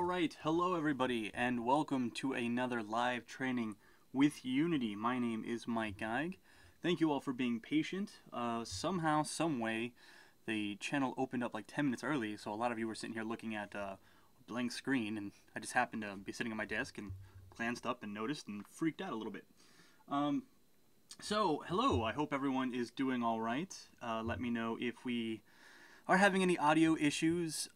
Alright, hello everybody, and welcome to another live training with Unity. My name is Mike Geig. Thank you all for being patient. Somehow, someway, the channel opened up like 10 minutes early, so a lot of you were sitting here looking at a blank screen, and I just happened to be sitting at my desk and glanced up and noticed and freaked out a little bit. So, hello, I hope everyone is doing alright. Let me know if we are having any audio issues.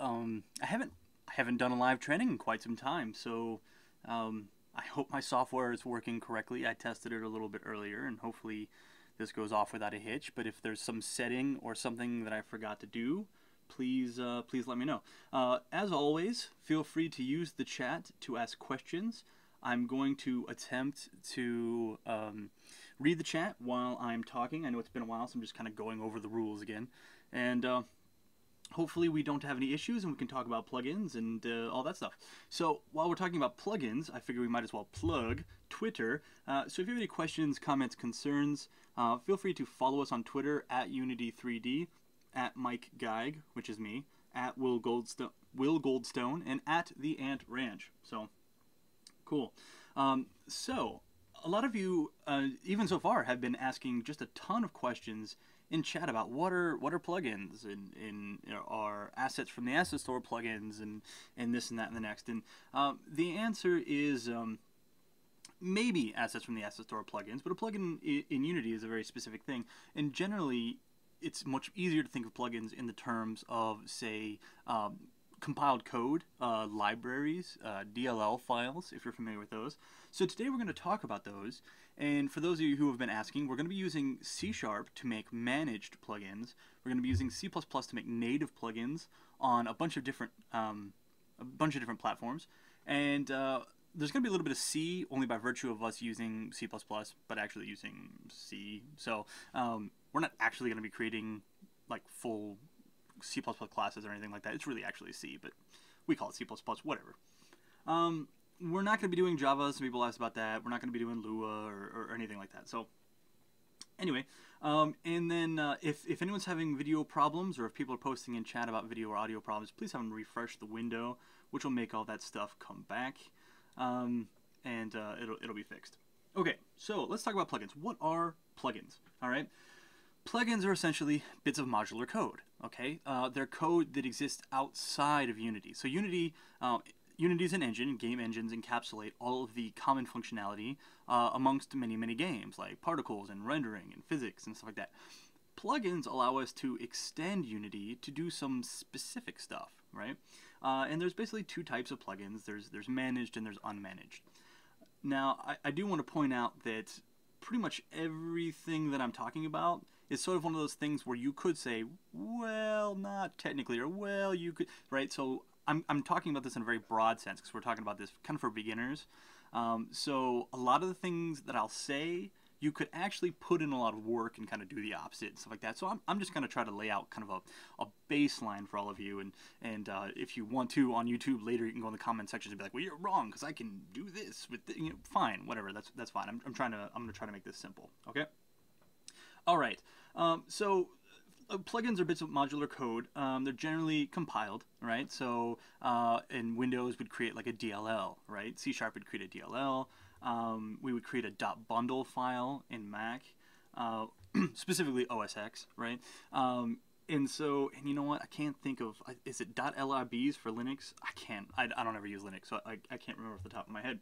I haven't done a live training in quite some time, so I hope my software is working correctly. I tested it a little bit earlier, and hopefully this goes off without a hitch. But if there's some setting or something that I forgot to do, please let me know. As always, feel free to use the chat to ask questions. I'm going to attempt to read the chat while I'm talking. I know it's been a while, so I'm just kind of going over the rules again. And hopefully we don't have any issues and we can talk about plugins and all that stuff. So while we're talking about plugins, I figure we might as well plug Twitter. So if you have any questions, comments, concerns, feel free to follow us on Twitter at Unity3D, at Mike Geig, which is me, at Will Goldstone, and at The Ant Ranch. So cool. So a lot of you, even so far, have been asking just a ton of questions in chat about what are plugins and are assets from the asset store plugins and this and that and the next. And the answer is maybe assets from the asset store plugins, but a plugin in Unity is a very specific thing. And generally, it's much easier to think of plugins in the terms of, say, compiled code, libraries, DLL files, if you're familiar with those. So today we're going to talk about those, and for those of you who have been asking, we're going to be using C# to make managed plugins. We're going to be using C++ to make native plugins on a bunch of different platforms, and there's going to be a little bit of C only by virtue of us using C++, but actually using C. So we're not actually going to be creating like full C++ classes or anything like that. It's really actually C, but we call it C++, whatever. We're not going to be doing Java. Some people asked about that. We're not going to be doing Lua or anything like that. So anyway, and then if anyone's having video problems or if people are posting in chat about video or audio problems, please have them refresh the window, which will make all that stuff come back, and it'll be fixed. Okay, so let's talk about plugins. What are plugins? All right. Plugins are essentially bits of modular code, okay? They're code that exists outside of Unity. So Unity is an engine. Game engines encapsulate all of the common functionality amongst many, many games, like particles and rendering and physics and stuff like that. Plugins allow us to extend Unity to do some specific stuff, right? And there's basically two types of plugins. There's managed and there's unmanaged. Now, I do want to point out that pretty much everything that I'm talking about is sort of one of those things where you could say, well, not technically, or well, you could, right? So I'm talking about this in a very broad sense because we're talking about this kind of for beginners. So a lot of the things that I'll say, you could actually put in a lot of work and kind of do the opposite and stuff like that. So I'm just going to try to lay out kind of a baseline for all of you. And if you want to on YouTube later, you can go in the comment section and be like, well, you're wrong because I can do this with fine, whatever. That's fine. I'm going to try to make this simple. Okay. All right. So plugins are bits of modular code. They're generally compiled, right? So in Windows, we'd create like a DLL, right? C# would create a DLL. We would create a .bundle file in Mac, specifically OS X, right? And you know what? I can't think of, is it .lrbs for Linux? I don't ever use Linux, so I can't remember off the top of my head.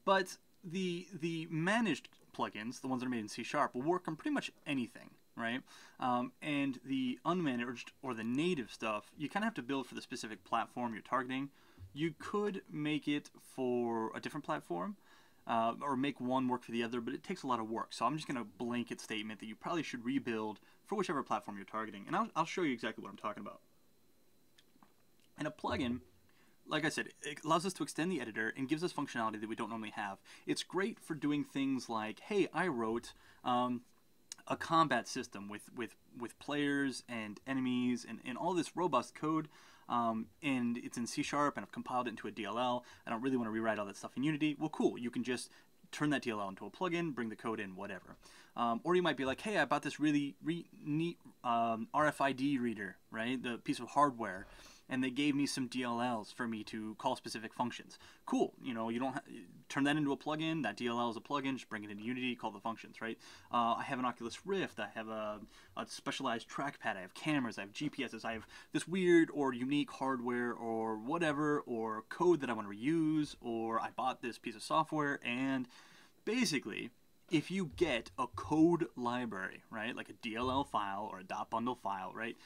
But the managed plugins, the ones that are made in C#, will work on pretty much anything, right? And the unmanaged or the native stuff, you kind of have to build for the specific platform you're targeting. You could make it for a different platform or make one work for the other, but it takes a lot of work. So I'm just going to blanket statement that you probably should rebuild for whichever platform you're targeting. And I'll show you exactly what I'm talking about. And a plugin, like I said, it allows us to extend the editor and gives us functionality that we don't normally have. It's great for doing things like, hey, I wrote a combat system with players and enemies and all this robust code, and it's in C# and I've compiled it into a DLL. I don't really want to rewrite all that stuff in Unity. Well, cool. You can just turn that DLL into a plugin, bring the code in, whatever. Or you might be like, hey, I bought this really neat RFID reader, right? The piece of hardware. and they gave me some DLLs for me to call specific functions. Cool, you know, you don't turn that into a plugin. That DLL is a plugin. Just bring it into Unity, call the functions, right? I have an Oculus Rift. I have a specialized trackpad. I have cameras. I have GPSs. I have this weird or unique hardware or whatever, or code that I want to reuse, or I bought this piece of software. And basically, if you get a code library, right, like a DLL file or a .bundle file, right,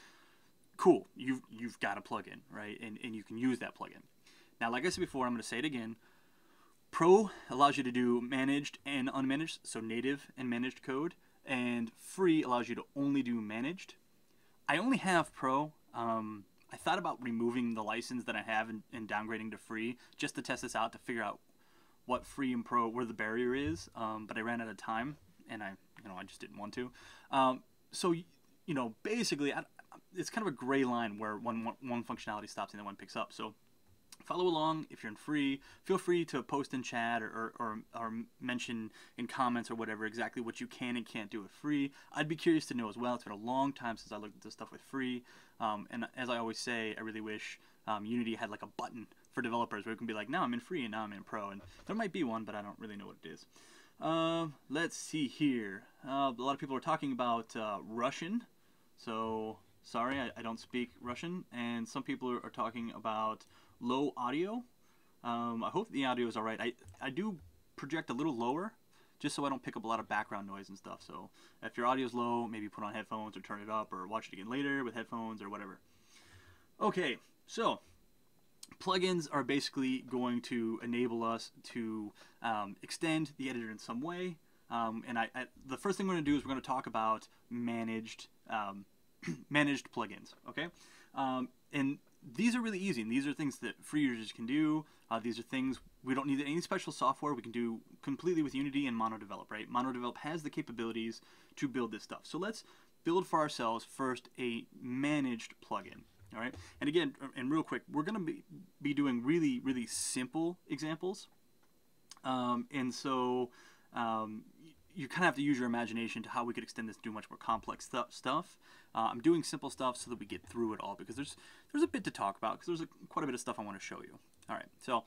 cool, you've got a plugin, right, and you can use that plugin. Now, like I said before, I'm going to say it again. Pro allows you to do managed and unmanaged, so native and managed code, and free allows you to only do managed. I only have Pro. I thought about removing the license that I have and downgrading to free just to test this out, to figure out what free and Pro, where the barrier is, but I ran out of time, and I just didn't want to. So, basically, it's kind of a gray line where one functionality stops and then one picks up. So follow along. If you're in free, feel free to post in chat or mention in comments or whatever exactly what you can and can't do with free. I'd be curious to know as well. It's been a long time since I looked at this stuff with free. And as I always say, I really wish Unity had like a button for developers where you can be like, now I'm in free and now I'm in pro. And there might be one, but I don't really know what it is. Let's see here. A lot of people are talking about Russian. So sorry, I don't speak Russian. And some people are talking about low audio. I hope the audio is alright. I do project a little lower just so I don't pick up a lot of background noise and stuff. So if your audio is low, maybe put on headphones or turn it up or watch it again later with headphones or whatever. Okay, so plugins are basically going to enable us to extend the editor in some way. And the first thing we're going to do is we're going to talk about managed managed plugins. Okay, and these are really easy, and these are things that free users can do. These are things we don't need any special software. We can do completely with Unity and MonoDevelop, right? MonoDevelop has the capabilities to build this stuff. So let's build for ourselves first a managed plugin. All right, and again, and real quick, we're going to be doing really, really simple examples. And so you kind of have to use your imagination to how we could extend this to do much more complex stuff. I'm doing simple stuff so that we get through it all, because there's a bit to talk about, because there's quite a bit of stuff I want to show you. All right, so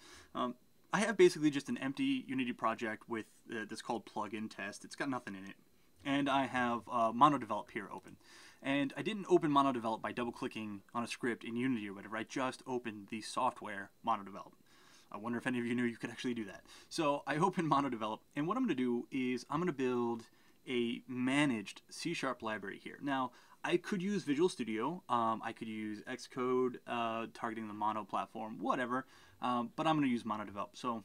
I have basically just an empty Unity project with that's called plugin test. It's got nothing in it. And I have MonoDevelop here open. And I didn't open MonoDevelop by double-clicking on a script in Unity or whatever. I just opened the software MonoDevelop. I wonder if any of you knew you could actually do that. So I opened MonoDevelop, and what I'm going to do is I'm going to build a managed C# library here. Now, I could use Visual Studio. I could use Xcode, targeting the Mono platform, whatever. But I'm going to use MonoDevelop. So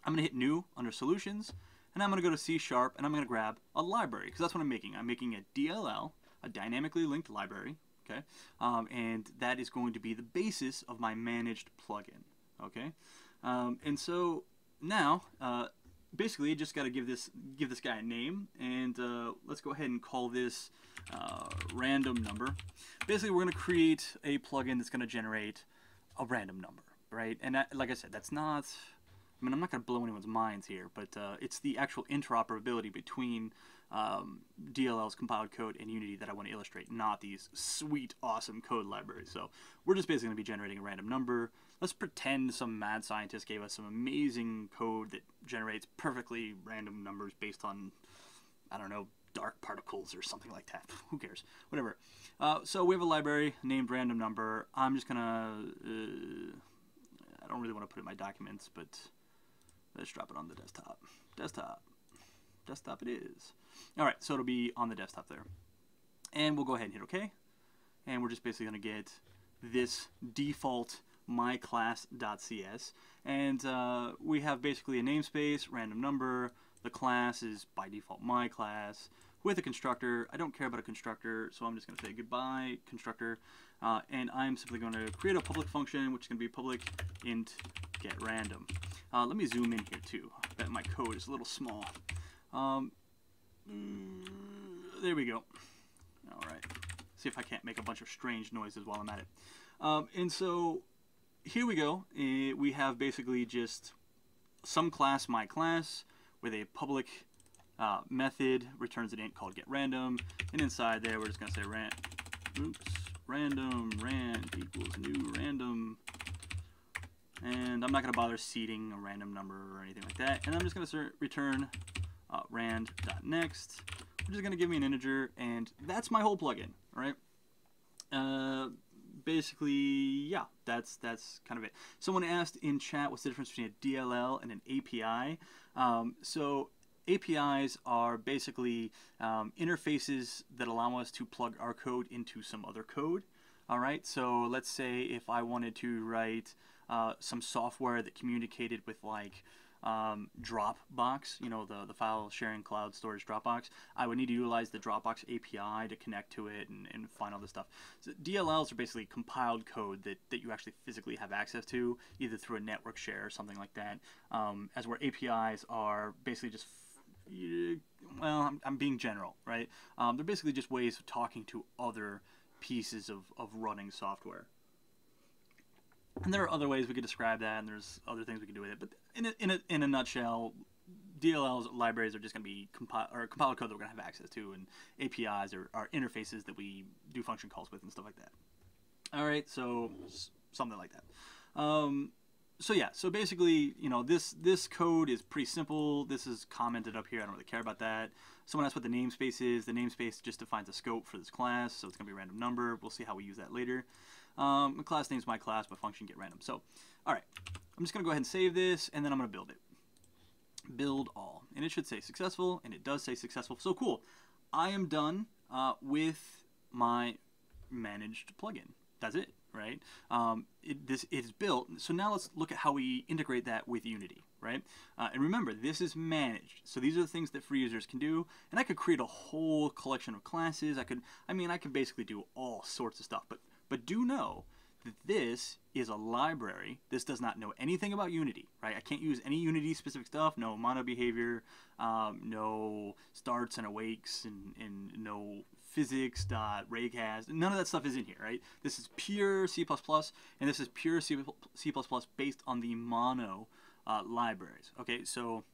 I'm going to hit New under Solutions, and I'm going to go to C# and I'm going to grab a library, because that's what I'm making. I'm making a DLL, a dynamically linked library, okay? And that is going to be the basis of my managed plugin, okay? And so now, basically, you just got to give this guy a name, and let's go ahead and call this random number. Basically, we're going to create a plugin that's going to generate a random number, right? And that, like I said, that's not, I mean, I'm not going to blow anyone's minds here, but it's the actual interoperability between DLL's compiled code and Unity that I want to illustrate, not these sweet, awesome code libraries. So we're just basically going to be generating a random number. Let's pretend some mad scientist gave us some amazing code that generates perfectly random numbers based on, I don't know, dark particles or something like that. Who cares? Whatever. So we have a library named random number. I'm just going to, I don't really want to put it in my documents, but let's drop it on the desktop. Desktop it is. All right, so it'll be on the desktop there. And we'll go ahead and hit OK. And we're just basically going to get this default myclass.cs. And we have basically a namespace, random number. The class is by default myClass with a constructor. I don't care about a constructor, so I'm just going to say goodbye constructor. And I'm simply going to create a public function, which is going to be public int get random. Let me zoom in here too. I bet my code is a little small. There we go. All right. See if I can't make a bunch of strange noises while I'm at it. And so here we go. We have basically just some class, my class, with a public method returns an int called getRandom, and inside there we're just going to say random rand equals new random. And I'm not going to bother seeding a random number or anything like that. And I'm just going to return rand.next, which is going to give me an integer, and that's my whole plugin, right? Basically, yeah, that's kind of it. Someone asked in chat what's the difference between a DLL and an API. So APIs are basically interfaces that allow us to plug our code into some other code. All right, so let's say if I wanted to write some software that communicated with like Dropbox, you know, the file sharing cloud storage Dropbox, I would need to utilize the Dropbox API to connect to it and find all this stuff. So DLLs are basically compiled code that you actually physically have access to, either through a network share or something like that, as where APIs are basically just, well, I'm being general, right? They're basically just ways of talking to other pieces of running software. And there are other ways we could describe that, and there's other things we can do with it. But in a nutshell, DLLs, libraries, are just going to be compiled code that we're going to have access to, and APIs are interfaces that we do function calls with and stuff like that. All right, so something like that. So yeah, so basically, you know, this code is pretty simple. This is commented up here. I don't really care about that. Someone asked what the namespace is. The namespace just defines a scope for this class, so it's going to be a random number. We'll see how we use that later. The class name is my class, but function get random. So, all right, I'm just going to go ahead and save this, and then I'm going to build it. Build all, and it should say successful, and it does say successful. So cool. I am done with my managed plugin. That's it, right? It is built. So now let's look at how we integrate that with Unity, right? And remember, this is managed. So these are the things that free users can do. And I could create a whole collection of classes. I could basically do all sorts of stuff. But do know that this is a library. This does not know anything about Unity, right? I can't use any Unity specific stuff. No mono behavior, no starts and awakes, and no physics.raycast. None of that stuff is in here, right? This is pure C++, and this is pure C++ based on the mono libraries. Okay, so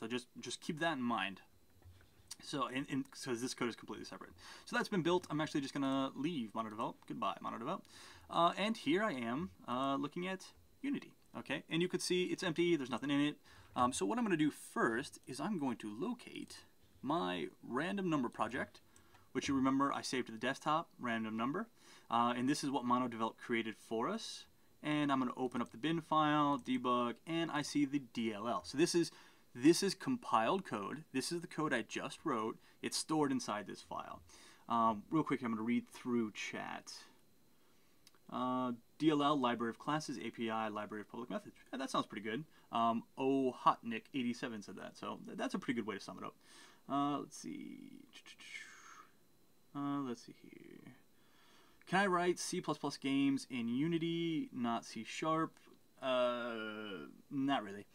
just keep that in mind. So, so this code is completely separate. So that's been built. I'm actually just gonna leave MonoDevelop. Goodbye, MonoDevelop. And here I am looking at Unity. Okay, and you could see it's empty. There's nothing in it. So what I'm gonna do first is I'm going to locate my random number project, which you remember I saved to the desktop, random number. And this is what MonoDevelop created for us. And I'm gonna open up the bin file, debug, and I see the DLL. So this is compiled code. This is the code I just wrote. It's stored inside this file. Real quick, I'm going to read through chat. DLL, library of classes, API, library of public methods. Yeah, that sounds pretty good. Hotnick87 said that, so that's a pretty good way to sum it up. Let's see. Let's see here. Can I write C++ games in Unity, not C#? Not really.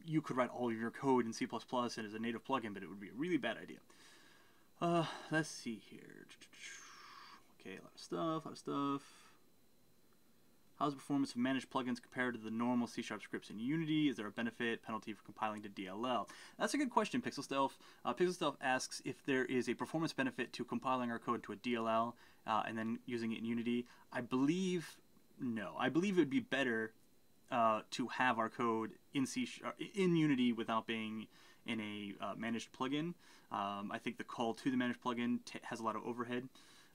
You could write all of your code in C++ and as a native plugin, but it would be a really bad idea. Let's see here. Okay, a lot of stuff. How's the performance of managed plugins compared to the normal C# scripts in Unity? Is there a benefit, penalty for compiling to DLL? That's a good question, PixelStealth. PixelStealth asks if there is a performance benefit to compiling our code to a DLL and then using it in Unity. I believe no. I believe it would be better to have our code in Unity without being in a managed plugin. I think the call to the managed plugin has a lot of overhead,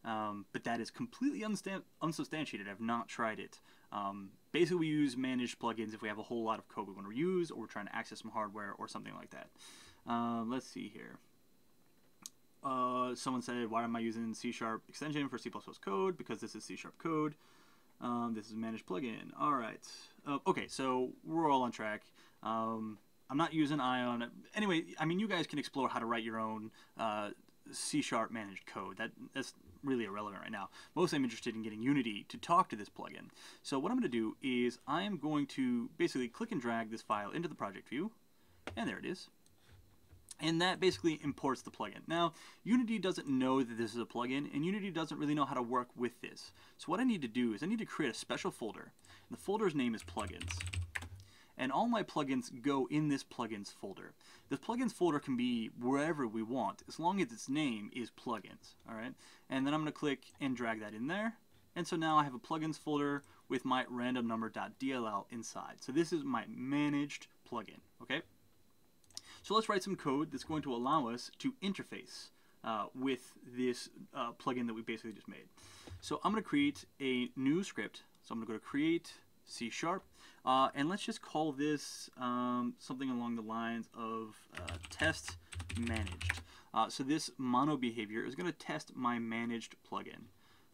but that is completely unsubstantiated. I've not tried it. Basically, we use managed plugins if we have a whole lot of code we want to reuse, or we're trying to access some hardware or something like that. Let's see here. Someone said, why am I using C# extension for C++ code? Because this is C# code. This is a managed plugin. All right. Okay, so we're all on track. I'm not using Ion. Anyway, I mean, you guys can explore how to write your own C# managed code. That's really irrelevant right now. Mostly I'm interested in getting Unity to talk to this plugin. So what I'm going to do is I am going to basically click and drag this file into the project view, and there it is. And that basically imports the plugin. Now, Unity doesn't know that this is a plugin, and Unity doesn't really know how to work with this. So what I need to do is I need to create a special folder. And the folder's name is plugins. and all my plugins go in this plugins folder. This plugins folder can be wherever we want, as long as its name is plugins. All right, and then I'm going to click and drag that in there, and so now I have a plugins folder with my randomnumber.dll inside. So this is my managed plugin. Okay, so let's write some code that's going to allow us to interface with this plugin that we basically just made. So I'm going to create a new script. So I'm going to go to create C#, and let's just call this something along the lines of test managed. So this mono behavior is going to test my managed plugin.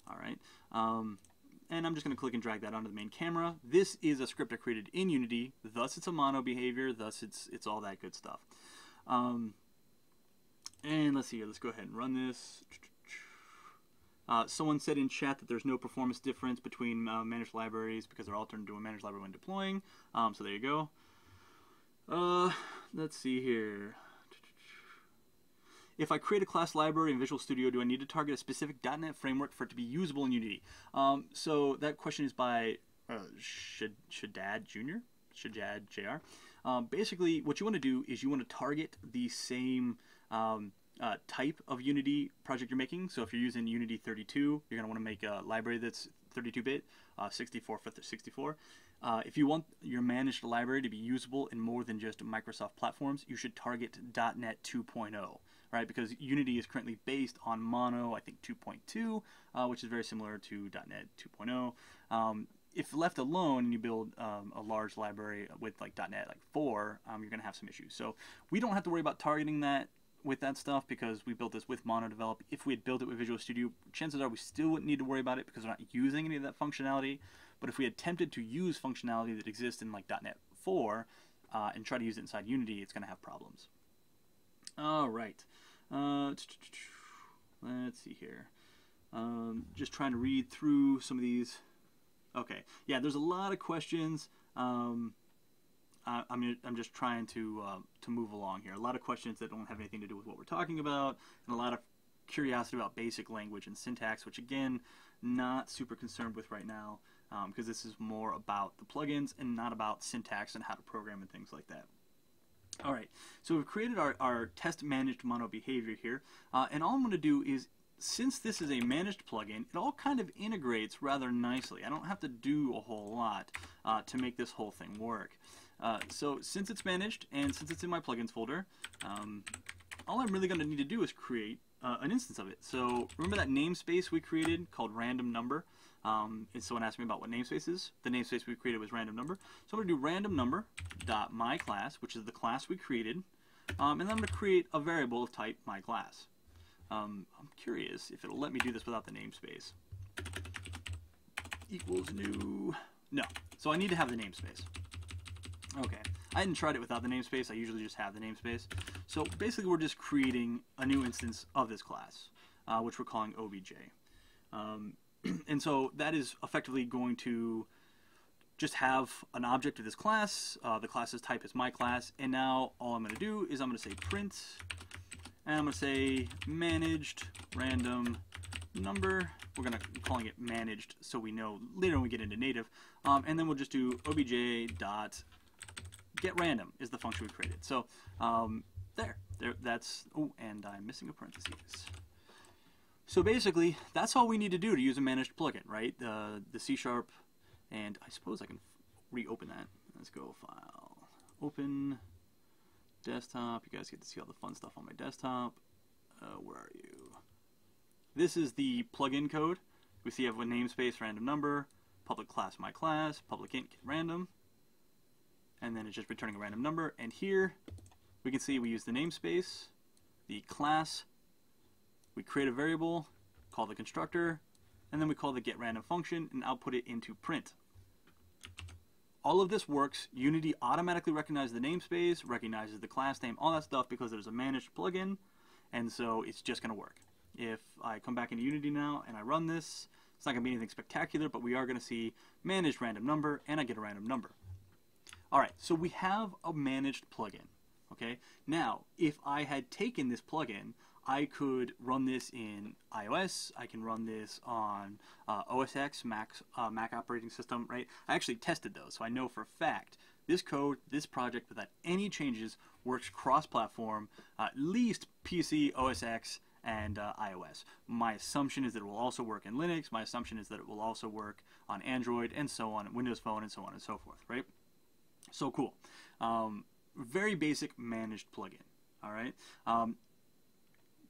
All right, and I'm just going to click and drag that onto the main camera. This is a script I created in Unity, thus it's a mono behavior, thus it's all that good stuff. And let's see here, let's go ahead and run this. Someone said in chat that there's no performance difference between managed libraries because they're all turned into a managed library when deploying. So there you go. Let's see here. If I create a class library in Visual Studio, do I need to target a specific .NET framework for it to be usable in Unity? So that question is by Shadad Jr. Shadad Jr. Basically, what you want to do is you want to target the same type of Unity project you're making. So if you're using Unity3D, you're going to want to make a library that's 32-bit, 64 for 64. If you want your managed library to be usable in more than just Microsoft platforms, you should target .NET 2.0, right? Because Unity is currently based on Mono, I think 2.2, which is very similar to .NET 2.0. If left alone and you build a large library with like .NET 4, you're going to have some issues. So we don't have to worry about targeting that with that stuff because we built this with Mono Develop. If we had built it with Visual Studio, chances are we still wouldn't need to worry about it because we're not using any of that functionality. But if we had attempted to use functionality that exists in like .NET 4 and try to use it inside Unity, it's going to have problems. All right. Let's see here. Just trying to read through some of these. Okay. Yeah, there's a lot of questions. I'm just trying to move along here. A lot of questions that don't have anything to do with what we're talking about, and a lot of curiosity about basic language and syntax, which again, not super concerned with right now, because this is more about the plugins and not about syntax and how to program and things like that. All right, so we've created our test managed mono behavior here, and all I'm going to do is, since this is a managed plugin, it all kind of integrates rather nicely. I don't have to do a whole lot to make this whole thing work. So since it's managed and since it's in my plugins folder, all I'm really going to need to do is create an instance of it. So remember that namespace we created called random number? And someone asked me about what namespace is. The namespace we created was random number. So I'm going to do random number.myClass, which is the class we created, and then I'm going to create a variable of type myClass. I'm curious if it'll let me do this without the namespace. Equals new. No. So I need to have the namespace. Okay. I hadn't tried it without the namespace. I usually just have the namespace. So basically we're just creating a new instance of this class, which we're calling obj. And so that is effectively going to just have an object of this class. The class's type is myClass. And now all I'm going to do is I'm going to say print. And I'm going to say managed random number. We're going to be calling it managed so we know later when we get into native. And then we'll just do obj dot get random is the function we created. So there, that's, oh, and I'm missing a parentheses. So basically, that's all we need to do to use a managed plugin, right? The C#, and I suppose I can reopen that. Let's go file, open, desktop. You guys get to see all the fun stuff on my desktop. Where are you? This is the plugin code. We see I have a namespace, random number, public class, myClass, public int, get random, and then it's just returning a random number. And here we can see we use the namespace, the class, we create a variable, call the constructor, and then we call the getRandom function and output it into print. All of this works. Unity automatically recognizes the namespace, recognizes the class name, all that stuff because there's a managed plugin, and so it's just going to work. If I come back into Unity now and I run this, it's not going to be anything spectacular, but we are going to see managed random number, and I get a random number. All right, so we have a managed plugin. Okay, now if I had taken this plugin, I could run this in iOS. I can run this on OS X, Mac operating system, right? I actually tested those, so I know for a fact this code, this project, without any changes, works cross-platform, at least PC, OS X, and iOS. My assumption is that it will also work in Linux. My assumption is that it will also work on Android, and so on, Windows Phone, and so on and so forth, right? So cool. Very basic managed plugin, all right?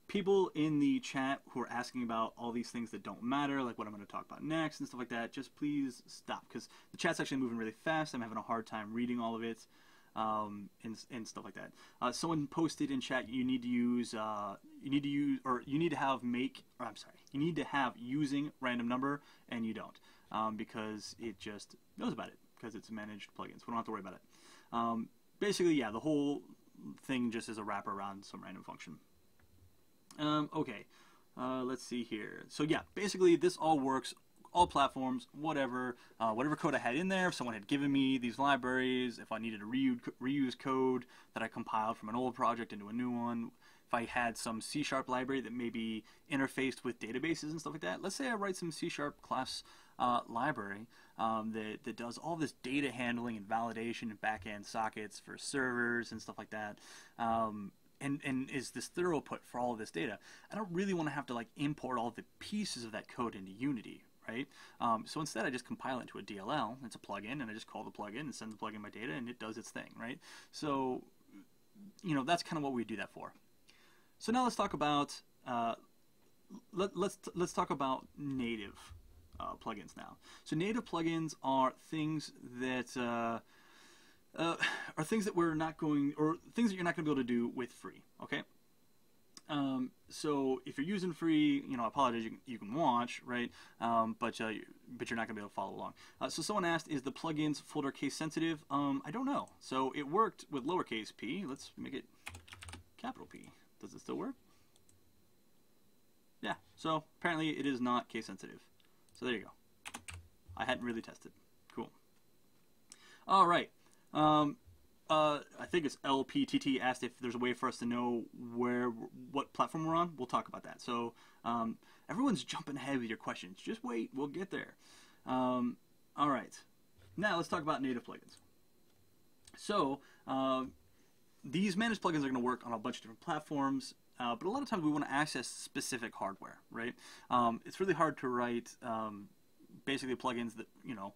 People in the chat who are asking about all these things that don't matter, like what I'm going to talk about next and stuff like that, just please stop, because the chat's actually moving really fast. I'm having a hard time reading all of it, and stuff like that. Someone posted in chat, you need to have using random number, and you don't, because it just knows about it, because it's managed plugins. We don't have to worry about it. Basically, yeah, the whole thing just is a wrapper around some random function. Okay, let's see here. So yeah, basically this all works, all platforms, whatever code I had in there. If someone had given me these libraries, if I needed to reuse code that I compiled from an old project into a new one, if I had some C# library that maybe interfaced with databases and stuff like that. Let's say I write some C# class library that does all this data handling and validation and backend sockets for servers and stuff like that. And is this throughput for all of this data. I don't really want to have to like import all the pieces of that code into Unity, right? So instead I just compile it into a DLL. It's a plugin, and I just call the plugin and send the plugin my data, and it does its thing, right? So, you know, that's kind of what we do that for. So now let's talk about let's talk about native plugins now. So native plugins are things that are things that we're not going, or things that you're not going to be able to do with free, okay? So if you're using free, you know, I apologize, you can watch, right? But you're not going to be able to follow along. So someone asked, is the plugins folder case sensitive? I don't know. So it worked with lowercase p. Let's make it capital P. Does it still work? Yeah, so apparently it is not case sensitive. So there you go. I hadn't really tested. Cool. All right. I think it's LPTT asked if there's a way for us to know what platform we're on. We'll talk about that. So everyone's jumping ahead with your questions. Just wait, we'll get there. All right, now let's talk about native plugins. So these managed plugins are going to work on a bunch of different platforms, but a lot of times we want to access specific hardware, right? It's really hard to write basically plugins that, you know,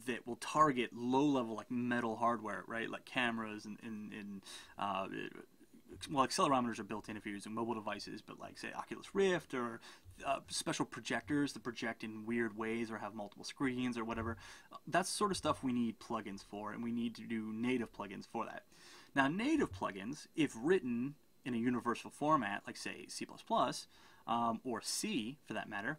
that will target low-level, like metal hardware, right? Like cameras and well, accelerometers are built in if you're using mobile devices, but like, say, Oculus Rift or special projectors that project in weird ways or have multiple screens or whatever. That's sort of stuff we need plugins for, and we need to do native plugins for that. Now, native plugins, if written in a universal format, like, say, C++, or C, for that matter,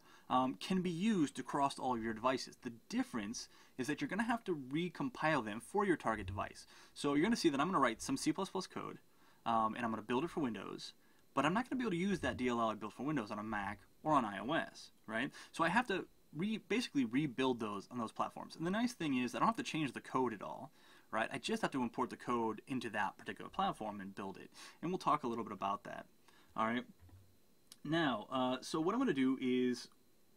can be used across all of your devices. The difference is that you're going to have to recompile them for your target device. So you're going to see that I'm going to write some C++ code, and I'm going to build it for Windows, but I'm not going to be able to use that DLL I built for Windows on a Mac or on iOS, right? So I have to basically rebuild those on those platforms. And the nice thing is I don't have to change the code at all, right? I just have to import the code into that particular platform and build it. And we'll talk a little bit about that, all right? Now, so what I'm going to do is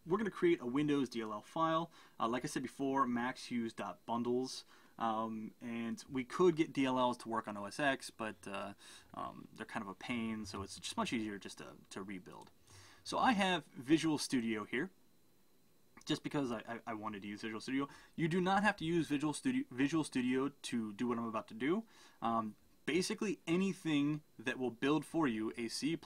we're going to create a Windows DLL file. Like I said before, Macs use .bundles, and we could get DLLs to work on OS X, but they're kind of a pain, so it's just much easier just to rebuild. So I have Visual Studio here, just because I wanted to use Visual Studio. You do not have to use Visual Studio to do what I'm about to do. Basically anything that will build for you a C++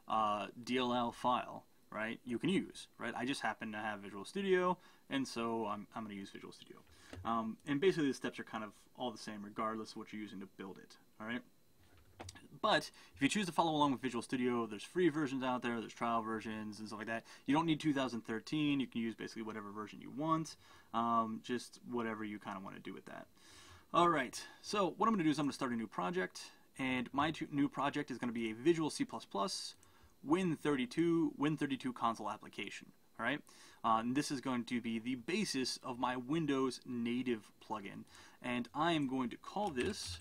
DLL file, right, you can use, right? I just happen to have Visual Studio, and so I'm going to use Visual Studio. And basically the steps are kind of all the same regardless of what you're using to build it, all right? But if you choose to follow along with Visual Studio, there's free versions out there, there's trial versions and stuff like that. You don't need 2013, you can use basically whatever version you want, just whatever you kind of want to do with that. All right, so what I'm going to do is I'm going to start a new project, and my new project is going to be a Visual C++ Win32 console application. All right, and this is going to be the basis of my Windows native plugin, and I am going to call this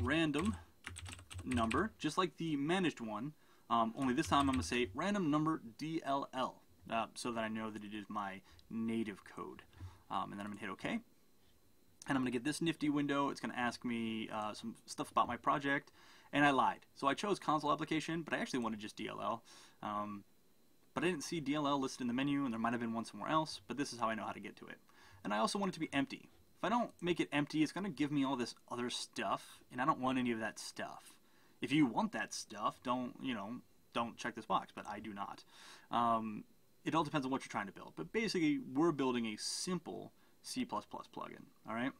random number, just like the managed one, only this time I'm going to say random number DLL, so that I know that it is my native code. And then I'm going to hit OK. and I'm going to get this nifty window. It's going to ask me some stuff about my project, and I lied. So I chose console application, but I actually wanted just DLL. But I didn't see DLL listed in the menu, and there might have been one somewhere else, but this is how I know how to get to it. And I also want it to be empty. If I don't make it empty, it's going to give me all this other stuff, and I don't want any of that stuff. If you want that stuff, don't check this box, but I do not. It all depends on what you're trying to build. But basically, we're building a simple C++ plugin, all right?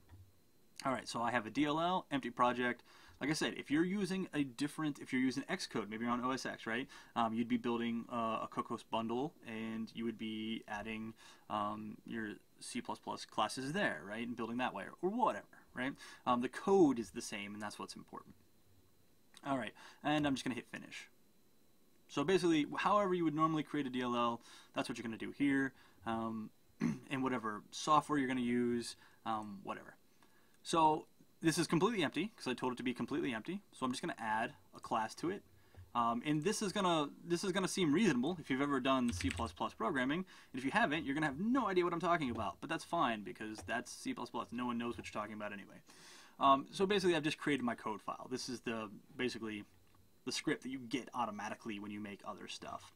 All right, so I have a DLL, empty project. Like I said, if you're using if you're using Xcode, maybe you're on OS X, right? You'd be building a Cocos bundle, and you would be adding your C++ classes there, right? And building that way, or whatever, right? The code is the same, and that's what's important. All right, and I'm just going to hit finish. So basically, however you would normally create a DLL, that's what you're going to do here, and whatever software you're going to use, whatever. So this is completely empty because I told it to be completely empty. So I'm just going to add a class to it, and this is gonna seem reasonable if you've ever done C++ programming. And if you haven't, you're going to have no idea what I'm talking about. But that's fine because that's C++. No one knows what you're talking about anyway. So basically, I've just created my code file. This is basically the script that you get automatically when you make other stuff.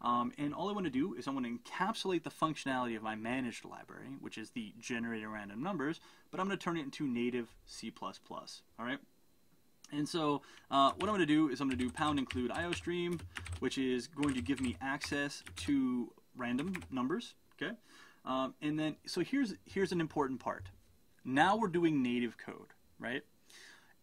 And all I want to do is I want to encapsulate the functionality of my managed library, which is the generating random numbers, but I'm going to turn it into native C++. All right. And so what I'm going to do is I'm going to do #include IOStream, which is going to give me access to random numbers. Okay. And then so here's an important part. Now we're doing native code, right?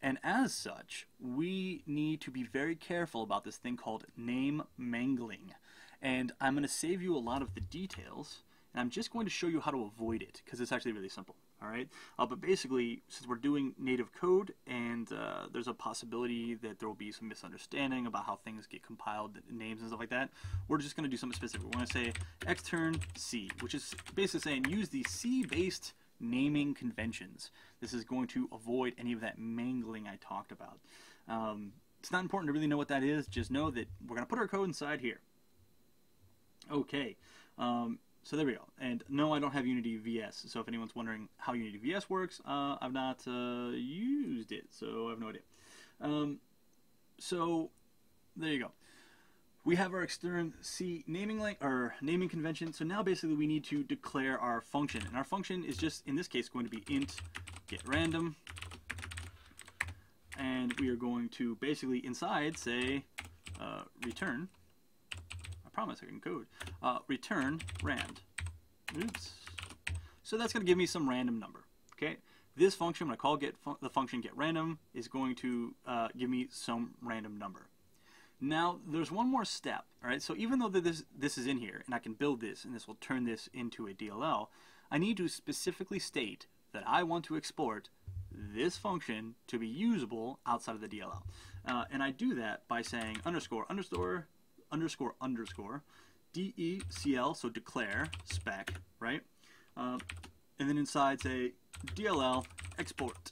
And as such, we need to be very careful about this thing called name mangling. And I'm going to save you a lot of the details, and I'm just going to show you how to avoid it, because it's actually really simple, all right? But basically, since we're doing native code, and there's a possibility that there will be some misunderstanding about how things get compiled, names and stuff like that, we're just going to do something specific. We're going to say extern C, which is basically saying use the C-based naming conventions. This is going to avoid any of that mangling I talked about. It's not important to really know what that is. Just know that we're going to put our code inside here. Okay, so there we go. And no, I don't have Unity VS. So if anyone's wondering how Unity VS works, I've not used it, so I have no idea. So there you go. We have our extern C naming convention. So now basically we need to declare our function, and our function is just in this case going to be int get random, and we are going to basically inside say return. I promise I can code. Return rand. Oops. So that's going to give me some random number. Okay. This function, when I call the function get random, is going to give me some random number. Now, there's one more step, all right? So even though this is in here, and I can build this, and this will turn this into a DLL, I need to specifically state that I want to export this function to be usable outside of the DLL. And I do that by saying underscore, DECL, so declare, spec, right? And then inside say DLL export.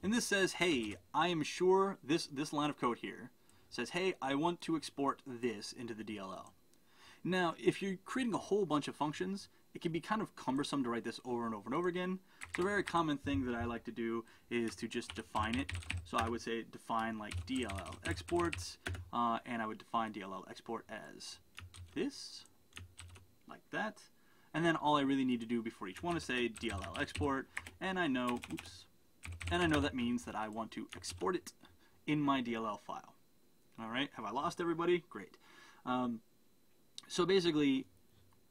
And this says, hey, I am sure this line of code here says, hey, I want to export this into the DLL. Now, if you're creating a whole bunch of functions, it can be kind of cumbersome to write this over and over and over again. So a very common thing that I like to do is to just define it. So I would say define like DLL exports, and I would define DLL export as this, like that. And then all I really need to do before each one is say DLL export, and I know, and I know that means that I want to export it in my DLL file. All right, have I lost everybody? Great. So basically,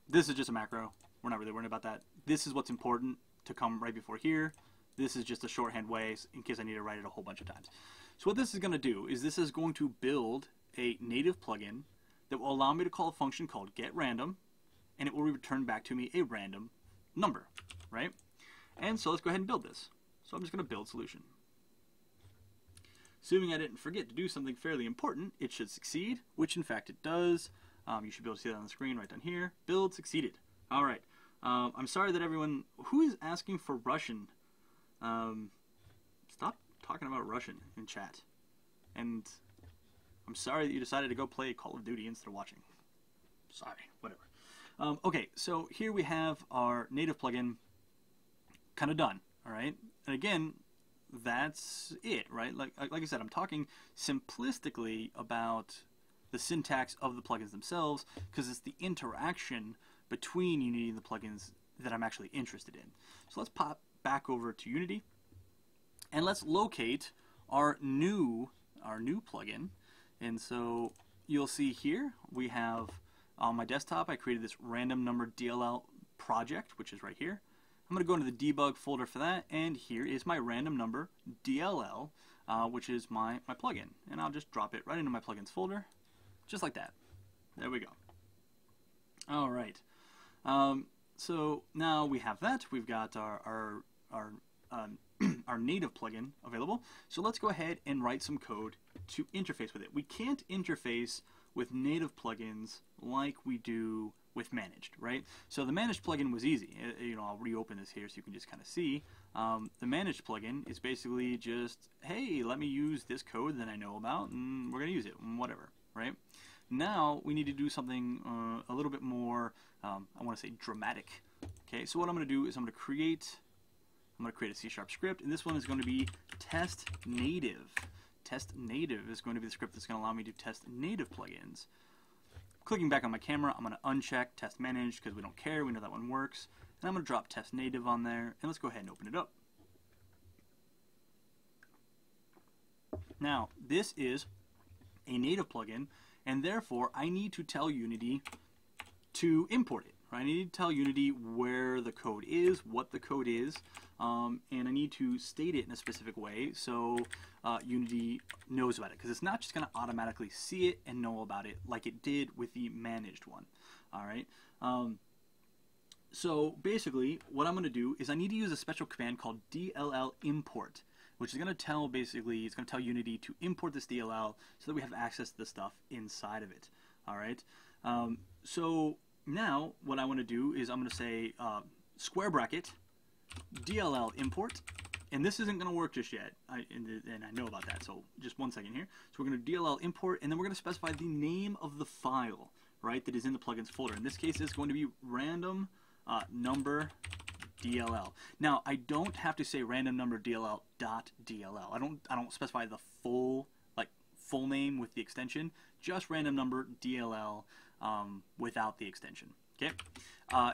this is just a macro. We're not really worried about that. This is what's important to come right before here. This is just a shorthand way in case I need to write it a whole bunch of times. So what this is going to do is this is going to build a native plugin that will allow me to call a function called getRandom, and it will return back to me a random number, right? And so let's go ahead and build this. So I'm just going to build solution. Assuming I didn't forget to do something fairly important, it should succeed, which in fact it does. You should be able to see that on the screen right down here. Build succeeded. All right. I'm sorry that everyone who is asking for Russian. Stop talking about Russian in chat. And I'm sorry that you decided to go play Call of Duty instead of watching. Sorry, whatever. Okay, so here we have our native plugin kind of done. All right, and again, that's it, right? Like I said, I'm talking simplistically about the syntax of the plugins themselves, because it's the interaction between Unity and the plugins that I'm actually interested in. So let's pop back over to Unity, and let's locate our new plugin. And so you'll see here we have on my desktop, I created this random number DLL project, which is right here. I'm going to go into the debug folder for that, and here is my random number DLL, which is my plugin. And I'll just drop it right into my plugins folder, just like that. There we go. All right. So now we have that. We've got our native plugin available. So let's go ahead and write some code to interface with it. We can't interface with native plugins like we do with managed, right? So the managed plugin was easy. You know, I'll reopen this here so you can just kind of see. The managed plugin is basically just, hey, let me use this code that I know about, and we're going to use it, whatever, right? Now we need to do something a little bit more, I want to say dramatic. Okay, so what I'm going to do is I'm going to create a C# script, and this one is going to be test native. Test native is going to be the script that's going to allow me to test native plugins. Clicking back on my camera, I'm going to uncheck test managed because we don't care, we know that one works. And I'm going to drop test native on there, and let's go ahead and open it up. Now, this is a native plugin, and therefore I need to tell Unity to import it. Right? I need to tell Unity where the code is, what the code is, and I need to state it in a specific way so Unity knows about it, because it's not just going to automatically see it and know about it like it did with the managed one. All right. So basically, what I'm going to do is I need to use a special command called DLL import, which is going to tell it's going to tell Unity to import this DLL so that we have access to the stuff inside of it. All right. So now what I want to do is I'm going to say square bracket DLL import, and this isn't going to work just yet, and I know about that, so just one second here. So we're going to DLL import, and then we're going to specify the name of the file, right, that is in the plugins folder. In this case, it's going to be random number DLL. Now, I don't have to say random number DLL dot DLL. I don't specify the full name with the extension, just random number DLL without the extension. Okay,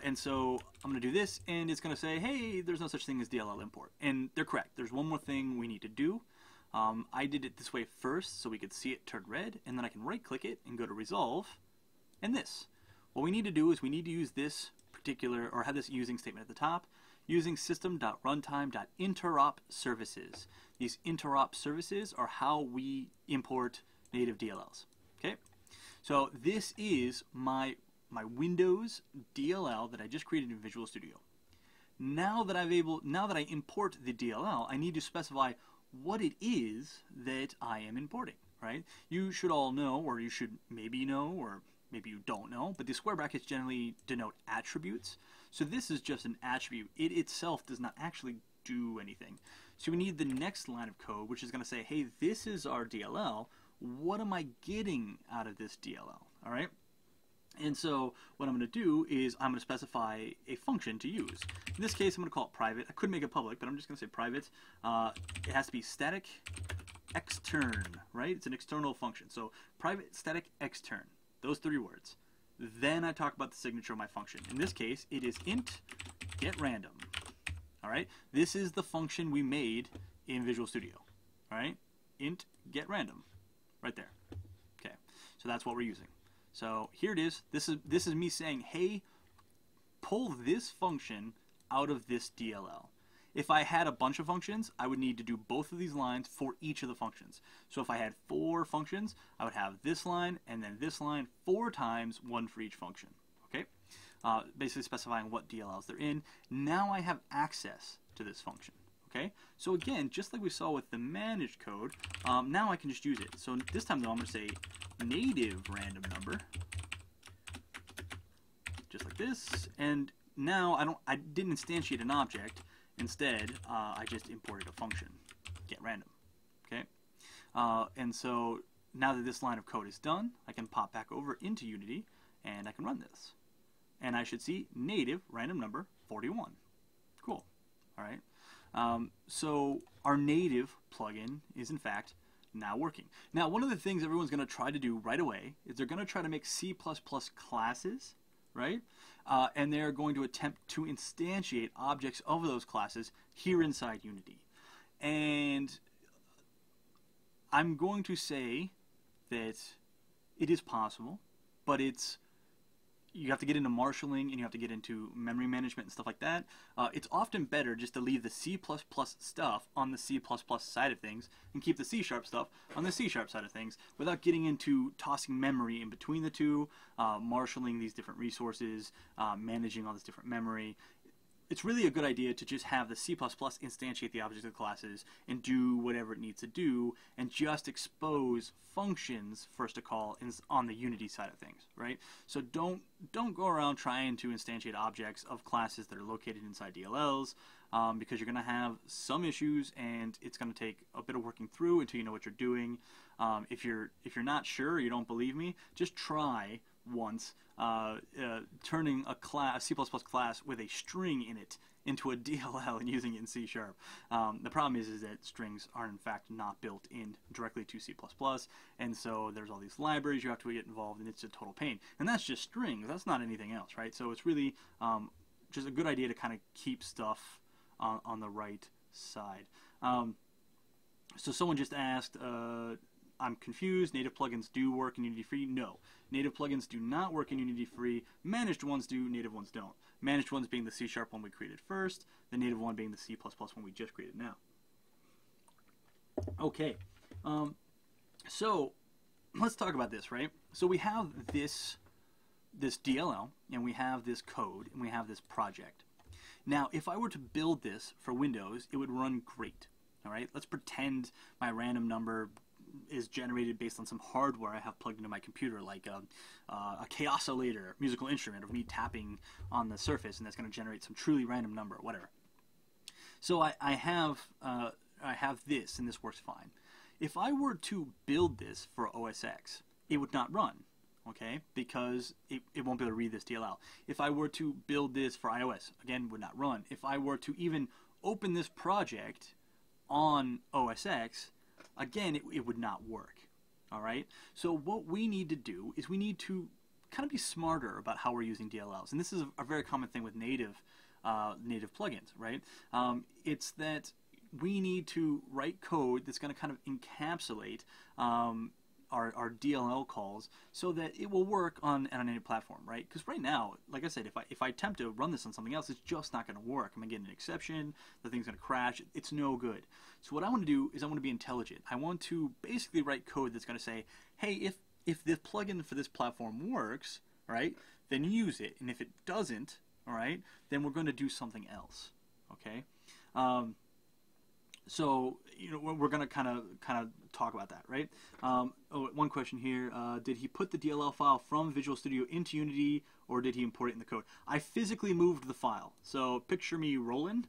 and so I'm going to do this, and it's going to say, hey, there's no such thing as DLL import. And they're correct. There's one more thing we need to do. I did it this way first so we could see it turn red, and then I can right-click it and go to Resolve, and this. What we need to do is we need to use this particular, or have this using statement at the top, using system.runtime.interop services. These interop services are how we import native DLLs. Okay, so this is my Windows DLL that I just created in Visual Studio. Now that I import the DLL, I need to specify what it is that I am importing, right? You should all know, or you should maybe know, or maybe you don't know, but the square brackets generally denote attributes. So this is just an attribute. It itself does not actually do anything. So we need the next line of code, which is going to say, hey, this is our DLL. What am I getting out of this DLL? All right. And so what I'm going to do is I'm going to specify a function to use. In this case, I'm going to call it private. I could make it public, but I'm just going to say private. It has to be static extern, right? It's an external function. So private static extern, those three words. Then I talk about the signature of my function. In this case, it is int get random. All right. This is the function we made in Visual Studio. All right. Int get random, right there. Okay. So that's what we're using. So here it is. This is me saying, hey, pull this function out of this DLL. If I had a bunch of functions, I would need to do both of these lines for each of the functions. So if I had 4 functions, I would have this line and then this line 4 times, one for each function. Okay, basically specifying what DLLs they're in. Now I have access to this function. Okay, so again, just like we saw with the managed code, now I can just use it. So this time though, I'm going to say native random number, just like this. And now I didn't instantiate an object. Instead, I just imported a function, get random. Okay, and so now that this line of code is done, I can pop back over into Unity and I can run this, and I should see native random number 41. Cool. All right. So our native plugin is in fact now working. Now, one of the things everyone's going to try to do right away is they're going to try to make C++ classes, right? And they're going to attempt to instantiate objects of those classes here inside Unity. And I'm going to say that it is possible, but you have to get into marshalling and you have to get into memory management and stuff like that. It's often better just to leave the C++ stuff on the C++ side of things and keep the C# stuff on the C# side of things without getting into tossing memory in between the two, marshalling these different resources, managing all this different memory. It's really a good idea to just have the C++ instantiate the objects of the classes and do whatever it needs to do and just expose functions, first of all, on the Unity side of things, right? So don't go around trying to instantiate objects of classes that are located inside DLLs because you're going to have some issues and it's going to take a bit of working through until you know what you're doing. If you're not sure or you don't believe me, just try once turning a C++ class with a string in it into a DLL and using it in C#. The problem is that strings are in fact not built in directly to C++, and so there's all these libraries you have to get involved in. It's a total pain, and that's just strings. That's not anything else, right? So it's really just a good idea to kind of keep stuff on the right side. So someone just asked, I'm confused, native plugins do work in Unity Free? No. Native plugins do not work in Unity Free. Managed ones do, native ones don't. Managed ones being the C# one we created first, the native one being the C++ one we just created now. Okay, so let's talk about this, right? So we have this DLL, and we have this code, and we have this project. Now, if I were to build this for Windows, it would run great. All right, let's pretend my random number is generated based on some hardware I have plugged into my computer, like a chaoscillator, musical instrument, of me tapping on the surface, and that's going to generate some truly random number, whatever. So I have this, and this works fine. If I were to build this for OS X, it would not run, okay, because it won't be able to read this DLL. If I were to build this for iOS, again, would not run. If I were to even open this project on OS X, again, it would not work. All right. So what we need to do is we need to kind of be smarter about how we're using DLLs, and this is a very common thing with native plugins, right? It's that we need to write code that's going to kind of encapsulate our DLL calls so that it will work on a native platform, right? Because right now, like I said, if I attempt to run this on something else, it's just not going to work. I'm going to get an exception, the thing's going to crash, it's no good. So what I want to do is I want to be intelligent. I want to basically write code that's going to say, hey, if the plugin for this platform works, right, then use it. And if it doesn't, all right, then we're going to do something else, okay? So, you know, we're going to kind of talk about that, right? One question here, did he put the DLL file from Visual Studio into Unity, or did he import it in the code? I physically moved the file. So picture me, Roland.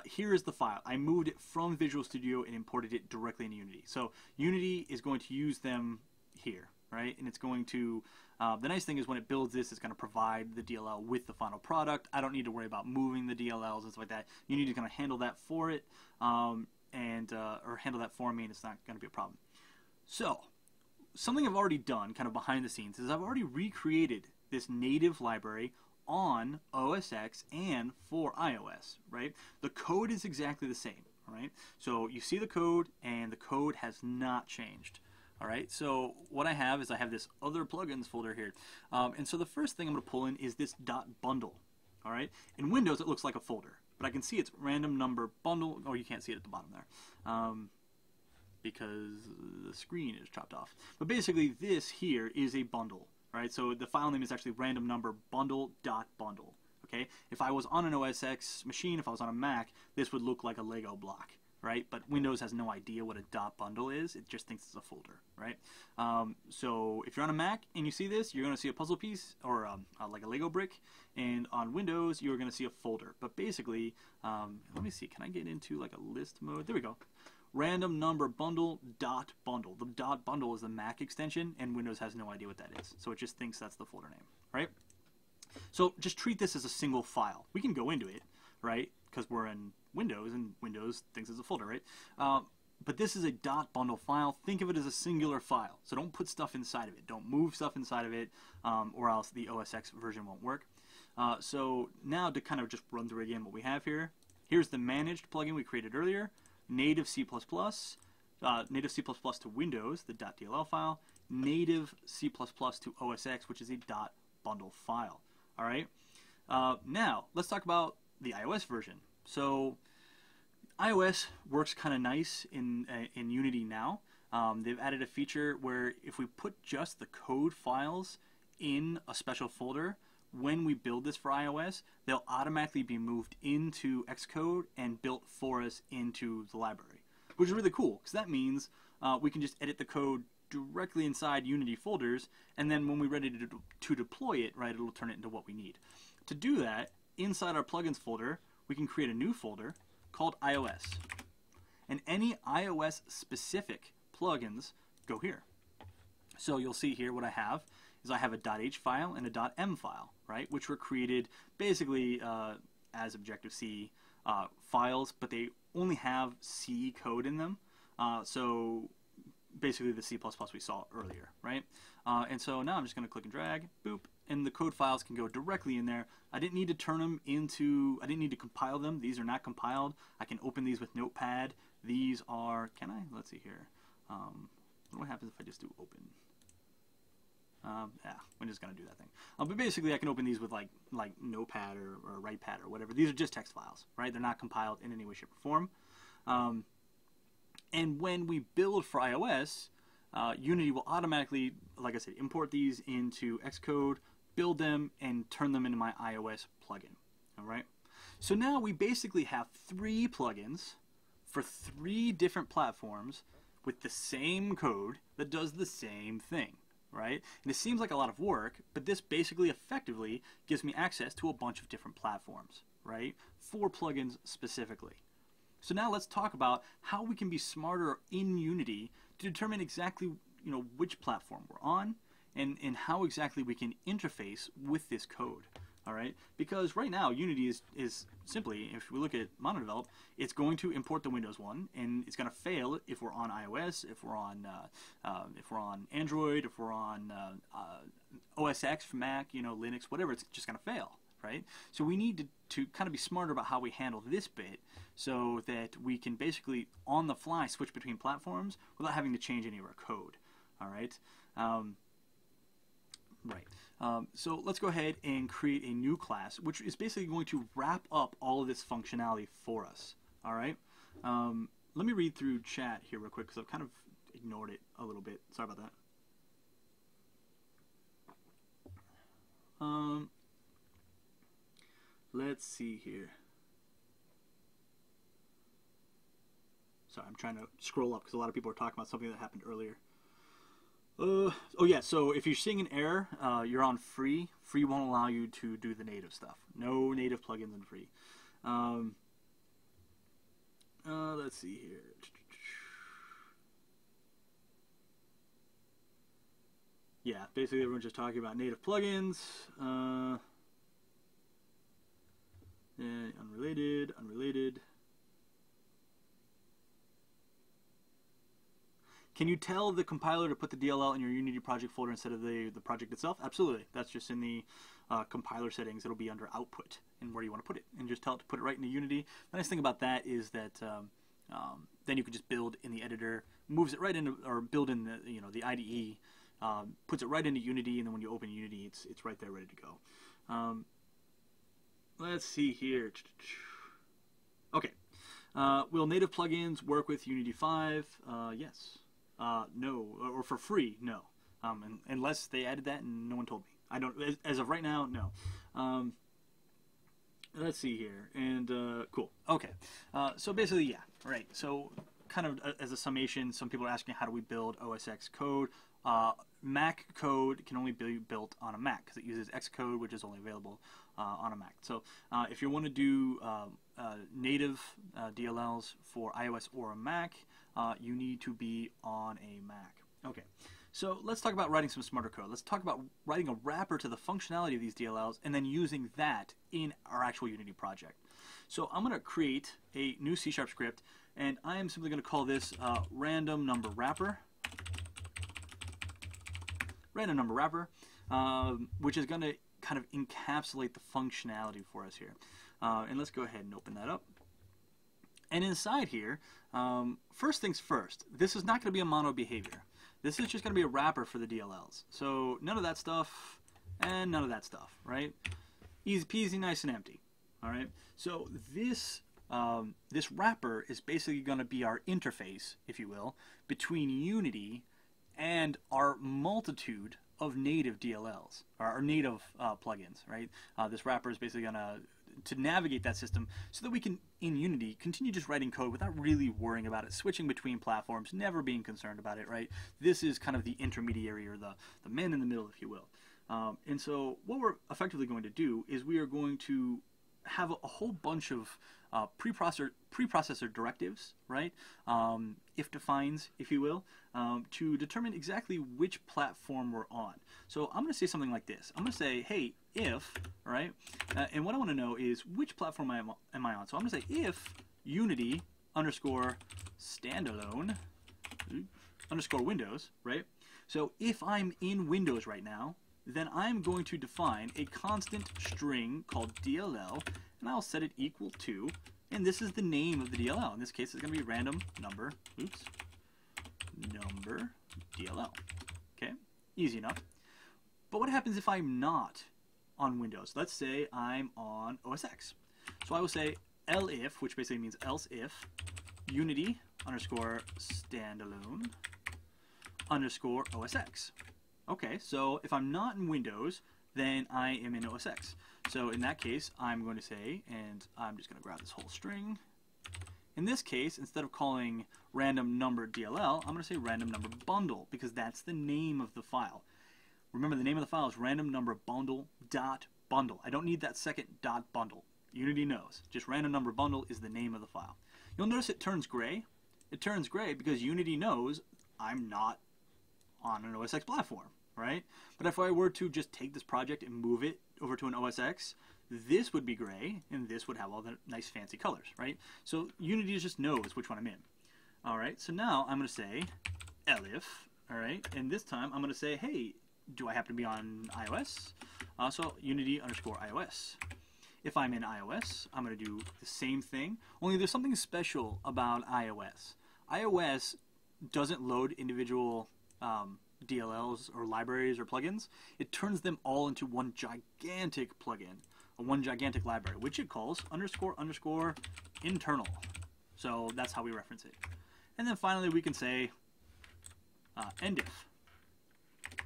Here is the file. I moved it from Visual Studio and imported it directly into Unity. So Unity is going to use them here, right? And it's going to, the nice thing is when it builds this, it's going to provide the DLL with the final product. I don't need to worry about moving the DLLs and stuff like that. You need to kind of handle that for it, or handle that for me, and it's not going to be a problem. So, something I've already done, kind of behind the scenes, is I've already recreated this native library on OS X and for iOS, right? The code is exactly the same, all right? So you see the code, and the code has not changed. All right, so what I have is I have this other plugins folder here. And so the first thing I'm going to pull in is this .bundle. All right, in Windows it looks like a folder, but I can see it's random number bundle. Oh, you can't see it at the bottom there because the screen is chopped off. But basically this here is a bundle, right? So the file name is actually random number bundle.bundle. Okay, if I was on an OS X machine, if I was on a Mac, this would look like a Lego block. Right, but Windows has no idea what a .bundle is. It just thinks it's a folder, right? So if you're on a Mac and you see this, you're going to see a puzzle piece or like a Lego brick, and on Windows you're going to see a folder. But basically, let me see. Can I get into like a list mode? There we go. Random number bundle.bundle. The .bundle is the Mac extension, and Windows has no idea what that is. So it just thinks that's the folder name, right? So just treat this as a single file. We can go into it, right? because we're in Windows, and Windows thinks it's a folder, right? But this is a .bundle file. Think of it as a singular file. So don't put stuff inside of it. Don't move stuff inside of it, or else the OS X version won't work. So now to kind of just run through again what we have here. Here's the managed plugin we created earlier. Native C++, native C++ to Windows, the .dll file. Native C++ to OS X, which is a .bundle file. All right. Now let's talk about the iOS version. So iOS works kind of nice in Unity now. They've added a feature where if we put just the code files in a special folder, when we build this for iOS, they'll automatically be moved into Xcode and built for us into the library, which is really cool because that means we can just edit the code directly inside Unity folders, and then when we're ready to deploy it, right, it'll turn it into what we need. To do that, inside our plugins folder, we can create a new folder called iOS. And any iOS specific plugins go here. So you'll see here what I have is I have a .h file and a .m file, right, which were created basically as Objective-C files, but they only have C code in them. So basically the C++ we saw earlier, right? And so now I'm just going to click and drag, boop, and the code files can go directly in there. I didn't need to turn them into, I didn't need to compile them. These are not compiled. I can open these with Notepad. These are, can I? Let's see here. What happens if I just do open? Yeah, I'm just going to do that thing. But basically I can open these with like Notepad or WritePad or whatever. These are just text files, right? They're not compiled in any way, shape, or form. And when we build for iOS, Unity will automatically, like I said, import these into Xcode, build them, and turn them into my iOS plugin. All right. So now we basically have 3 plugins for 3 different platforms with the same code that does the same thing, right? And it seems like a lot of work, but this basically effectively gives me access to a bunch of different platforms, right? 4 plugins specifically. So now let's talk about how we can be smarter in Unity to determine exactly, which platform we're on and how exactly we can interface with this code. All right, because right now Unity is simply, if we look at MonoDevelop, it's going to import the Windows one, and it's going to fail if we're on iOS, if we're on Android, if we're on OS X for Mac, Linux, whatever. It's just going to fail, right? So we need to kind of be smarter about how we handle this bit, so that we can basically on the fly switch between platforms without having to change any of our code. All right. So let's go ahead and create a new class, which is basically going to wrap up all of this functionality for us. All right. Let me read through chat here real quick because I've kind of ignored it a little bit. Sorry about that. Let's see here. Sorry, I'm trying to scroll up because a lot of people are talking about something that happened earlier. Oh yeah, so if you're seeing an error, you're on free. Free won't allow you to do the native stuff. No native plugins in free. Let's see here. Yeah, basically everyone's just talking about native plugins. Unrelated. Can you tell the compiler to put the DLL in your Unity project folder instead of the project itself? Absolutely. That's just in the compiler settings. It'll be under output and where you want to put it. And just tell it to put it right into Unity. The nice thing about that is that then you can just build in the editor, moves it right into, or build in the, the IDE, puts it right into Unity, and then when you open Unity, it's right there ready to go. Let's see here. Okay. Will native plugins work with Unity 5? Yes. No, or for free, no. Unless they added that and no one told me. I don't, as of right now, no. Let's see here, and cool. Okay, so basically, yeah, right. So kind of as a summation, some people are asking how do we build OS X code. Mac code can only be built on a Mac because it uses Xcode, which is only available on a Mac. So if you want to do native DLLs for iOS or a Mac, you need to be on a Mac. Okay, so let's talk about writing some smarter code. Let's talk about writing a wrapper to the functionality of these DLLs and then using that in our actual Unity project. So I'm going to create a new C# script, and I am simply going to call this random number wrapper. Random number wrapper, which is going to kind of encapsulate the functionality for us here. And let's go ahead and open that up. And inside here, first things first, this is not going to be a mono behavior. This is just going to be a wrapper for the DLLs. So none of that stuff and none of that stuff, right? Easy peasy, nice and empty. All right. So this wrapper is basically going to be our interface, if you will, between Unity and our multitude of native DLLs, or native plugins, right? This wrapper is basically going to navigate that system so that we can, in Unity, continue just writing code without really worrying about it, switching between platforms, never being concerned about it, right? This is kind of the intermediary, or the man in the middle, if you will. And so what we're effectively going to do is we are going to have a whole bunch of preprocessor directives, right? If defines, if you will, to determine exactly which platform we're on. So I'm going to say something like this. I'm going to say, hey, if, right? And what I want to know is which platform am I on. So I'm going to say if Unity underscore standalone underscore Windows, right? So if I'm in Windows right now, then I'm going to define a constant string called DLL, and I'll set it equal to, and this is the name of the DLL. In this case, it's going to be random number, number DLL. Okay, easy enough. But what happens if I'm not on Windows? Let's say I'm on OS X. So I will say elif, which basically means else if, Unity underscore standalone underscore OS X. Okay, so if I'm not in Windows, then I am in OS X. So in that case, I'm going to say, and I'm just going to grab this whole string. In this case, instead of calling random number DLL, I'm going to say random number bundle, because that's the name of the file. Remember, the name of the file is random number bundle dot bundle. I don't need that second dot bundle. Unity knows. Just random number bundle is the name of the file. You'll notice it turns gray. It turns gray because Unity knows I'm not on an OS X platform, right? But if I were to just take this project and move it over to an OS X, this would be gray, and this would have all the nice fancy colors, right? So Unity just knows which one I'm in. All right, so now I'm going to say elif, all right? And this time I'm going to say, hey, do I happen to be on iOS? So Unity underscore iOS. If I'm in iOS, I'm going to do the same thing, only there's something special about iOS. iOS doesn't load individual DLLs or libraries or plugins. It turns them all into one gigantic plugin, one gigantic library, which it calls underscore underscore internal. So that's how we reference it. And then finally we can say endif.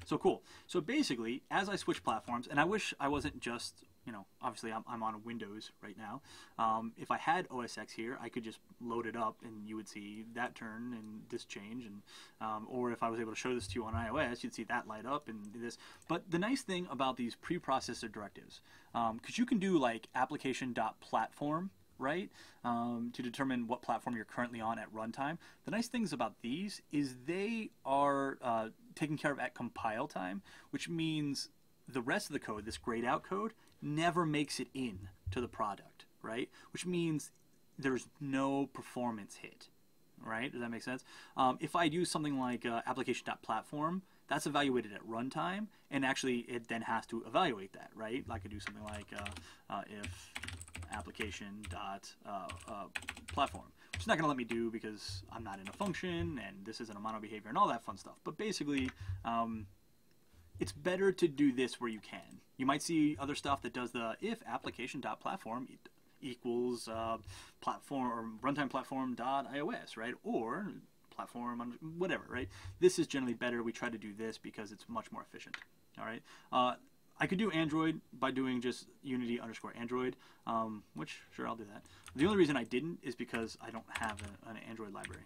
So cool. So basically, as I switch platforms, and I wish I wasn't just, you know, obviously I'm on Windows right now. If I had OS X here, I could just load it up and you would see that turn and this change. And or if I was able to show this to you on iOS, you'd see that light up and this. But the nice thing about these preprocessor directives, because you can do like application.platform, right, to determine what platform you're currently on at runtime. The nice things about these is they are taken care of at compile time, which means the rest of the code, this grayed out code, never makes it in to the product, right? Which means there's no performance hit, right? Does that make sense? If I do something like application.platform, that's evaluated at runtime, and actually it then has to evaluate that, right? I could do something like if application.platform, which is not going to let me do because I'm not in a function, and this isn't a mono behavior and all that fun stuff. But basically, it's better to do this where you can. You might see other stuff that does the if application.platform equals platform or runtime platform.iOS, right? Or platform, whatever, right? This is generally better. We try to do this because it's much more efficient. All right. I could do Android by doing just Unity underscore Android, which sure, I'll do that. The only reason I didn't is because I don't have an Android library.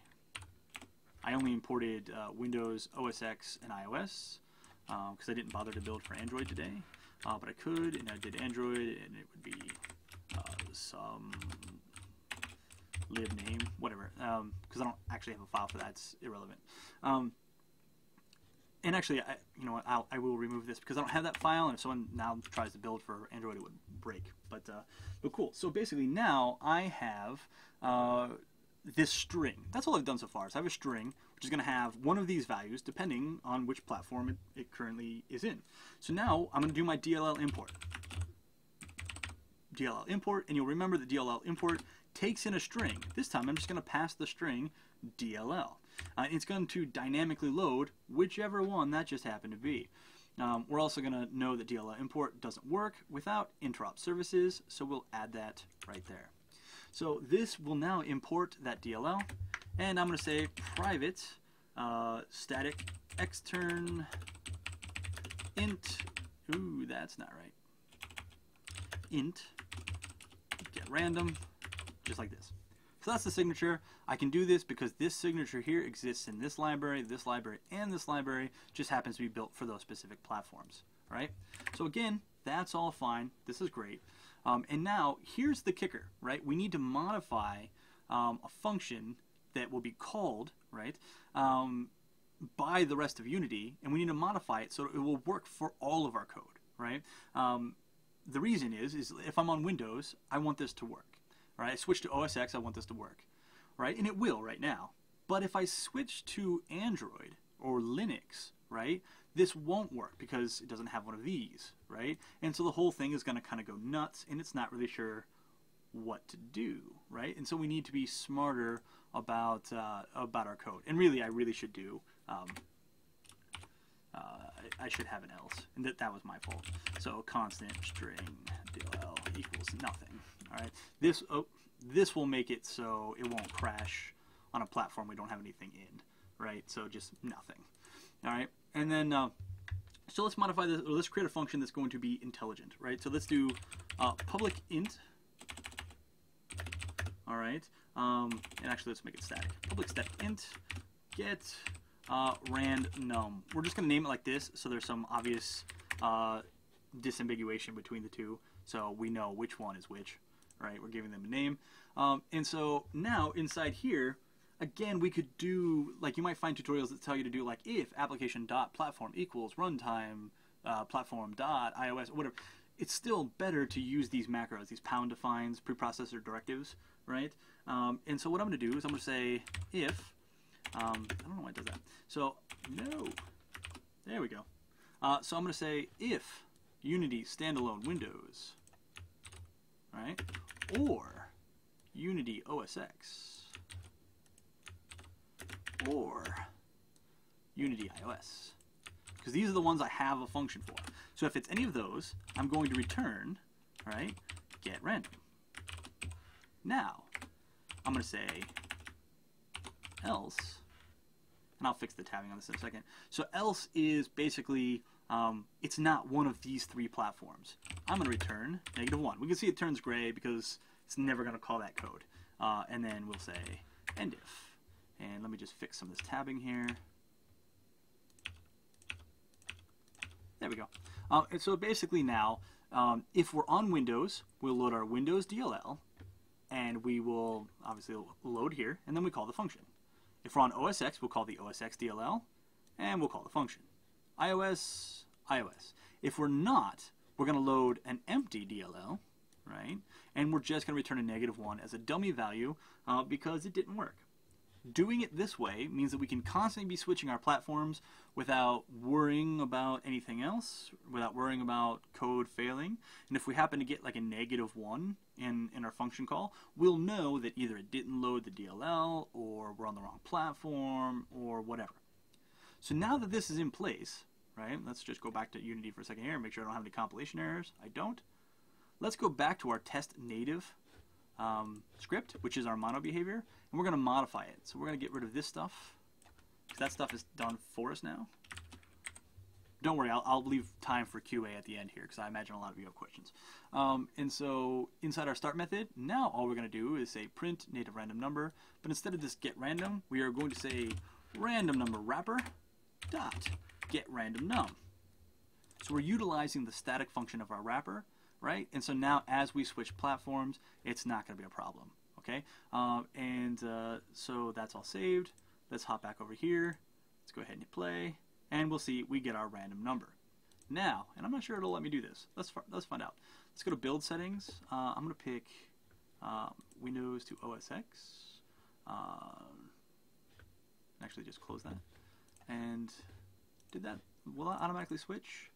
I only imported Windows, OS X, and iOS because I didn't bother to build for Android today. But I could, and I did Android, and it would be some lib name, whatever, because I don't actually have a file for that. It's irrelevant. and actually, you know what, I will remove this because I don't have that file, and if someone now tries to build for Android, it would break. But cool. So basically now I have this string. That's all I've done so far. So I have a string which is going to have one of these values depending on which platform it currently is in. So now I'm going to do my DLL import. DLL import, and you'll remember that DLL import takes in a string. This time I'm just going to pass the string DLL. It's going to dynamically load whichever one that just happened to be. We're also going to know that DLL import doesn't work without interop services, so we'll add that right there. So this will now import that DLL, and I'm going to say private static extern int, ooh, that's not right, int get random, just like this. So that's the signature. I can do this because this signature here exists in this library, and this library just happens to be built for those specific platforms, right? So again, that's all fine. This is great. And now here's the kicker, right? We need to modify a function that will be called, right, by the rest of Unity, and we need to modify it so it will work for all of our code, right? The reason is if I'm on Windows, I want this to work. Right? I switch to OS X, I want this to work, right? And it will right now. But if I switch to Android or Linux, right, this won't work because it doesn't have one of these, right? And so the whole thing is going to kind of go nuts, and it's not really sure what to do, right? And so we need to be smarter about our code. And really, I really should do. I should have an else, and that was my fault. So constant string DLL equals nothing. All right, this will make it so it won't crash on a platform we don't have anything in, right? So just nothing. All right, and then so let's modify this. Or let's create a function that's going to be intelligent, right? So let's do public int. All right, and actually let's make it static. Public static int get random. We're just going to name it like this, so there's some obvious disambiguation between the two, so we know which one is which. Right, we're giving them a name, and so now inside here, again, we could do, like, you might find tutorials that tell you to do like if application.platform equals runtime platform.ios, whatever. It's still better to use these macros, these pound defines, preprocessor directives, right? And so what I'm going to do is I'm going to say if, I don't know why it does that. So no, there we go. So I'm going to say if Unity standalone Windows, right? Or Unity OS X, or Unity iOS, because these are the ones I have a function for. So if it's any of those, I'm going to return, right, get random. Now, I'm going to say else, and I'll fix the tabbing on this in a second. So else is basically, it's not one of these three platforms. I'm going to return -1. We can see it turns gray because it's never going to call that code. And then we'll say end if. And let me just fix some of this tabbing here. There we go. And so basically now, if we're on Windows, we'll load our Windows DLL, and we will obviously load here, and then we call the function. If we're on OS X, we'll call the OS X DLL, and we'll call the function. iOS, iOS. If we're not, we're going to load an empty DLL, right? And we're just going to return a -1 as a dummy value because it didn't work. Doing it this way means that we can constantly be switching our platforms without worrying about anything else, without worrying about code failing. And if we happen to get like a -1 in our function call, we'll know that either it didn't load the DLL, or we're on the wrong platform, or whatever. So now that this is in place, right, let's just go back to Unity for a second here and make sure I don't have any compilation errors. I don't. Let's go back to our test native script, which is our mono behavior, and we're going to modify it. So we're going to get rid of this stuff, because that stuff is done for us now. Don't worry, I'll leave time for QA at the end here, because I imagine a lot of you have questions. And so inside our start method, now all we're going to do is say print native random number, but instead of this get random, we are going to say random number wrapper dot get random num. So we're utilizing the static function of our wrapper, right? And so now as we switch platforms, it's not going to be a problem, okay? So that's all saved. Let's hop back over here. Let's go ahead and hit play. and we'll see we get our random number. Now, and I'm not sure it'll let me do this. Let's find out. Let's go to build settings. I'm going to pick Windows to OS X. Actually, just close that. And did that? Will that automatically switch?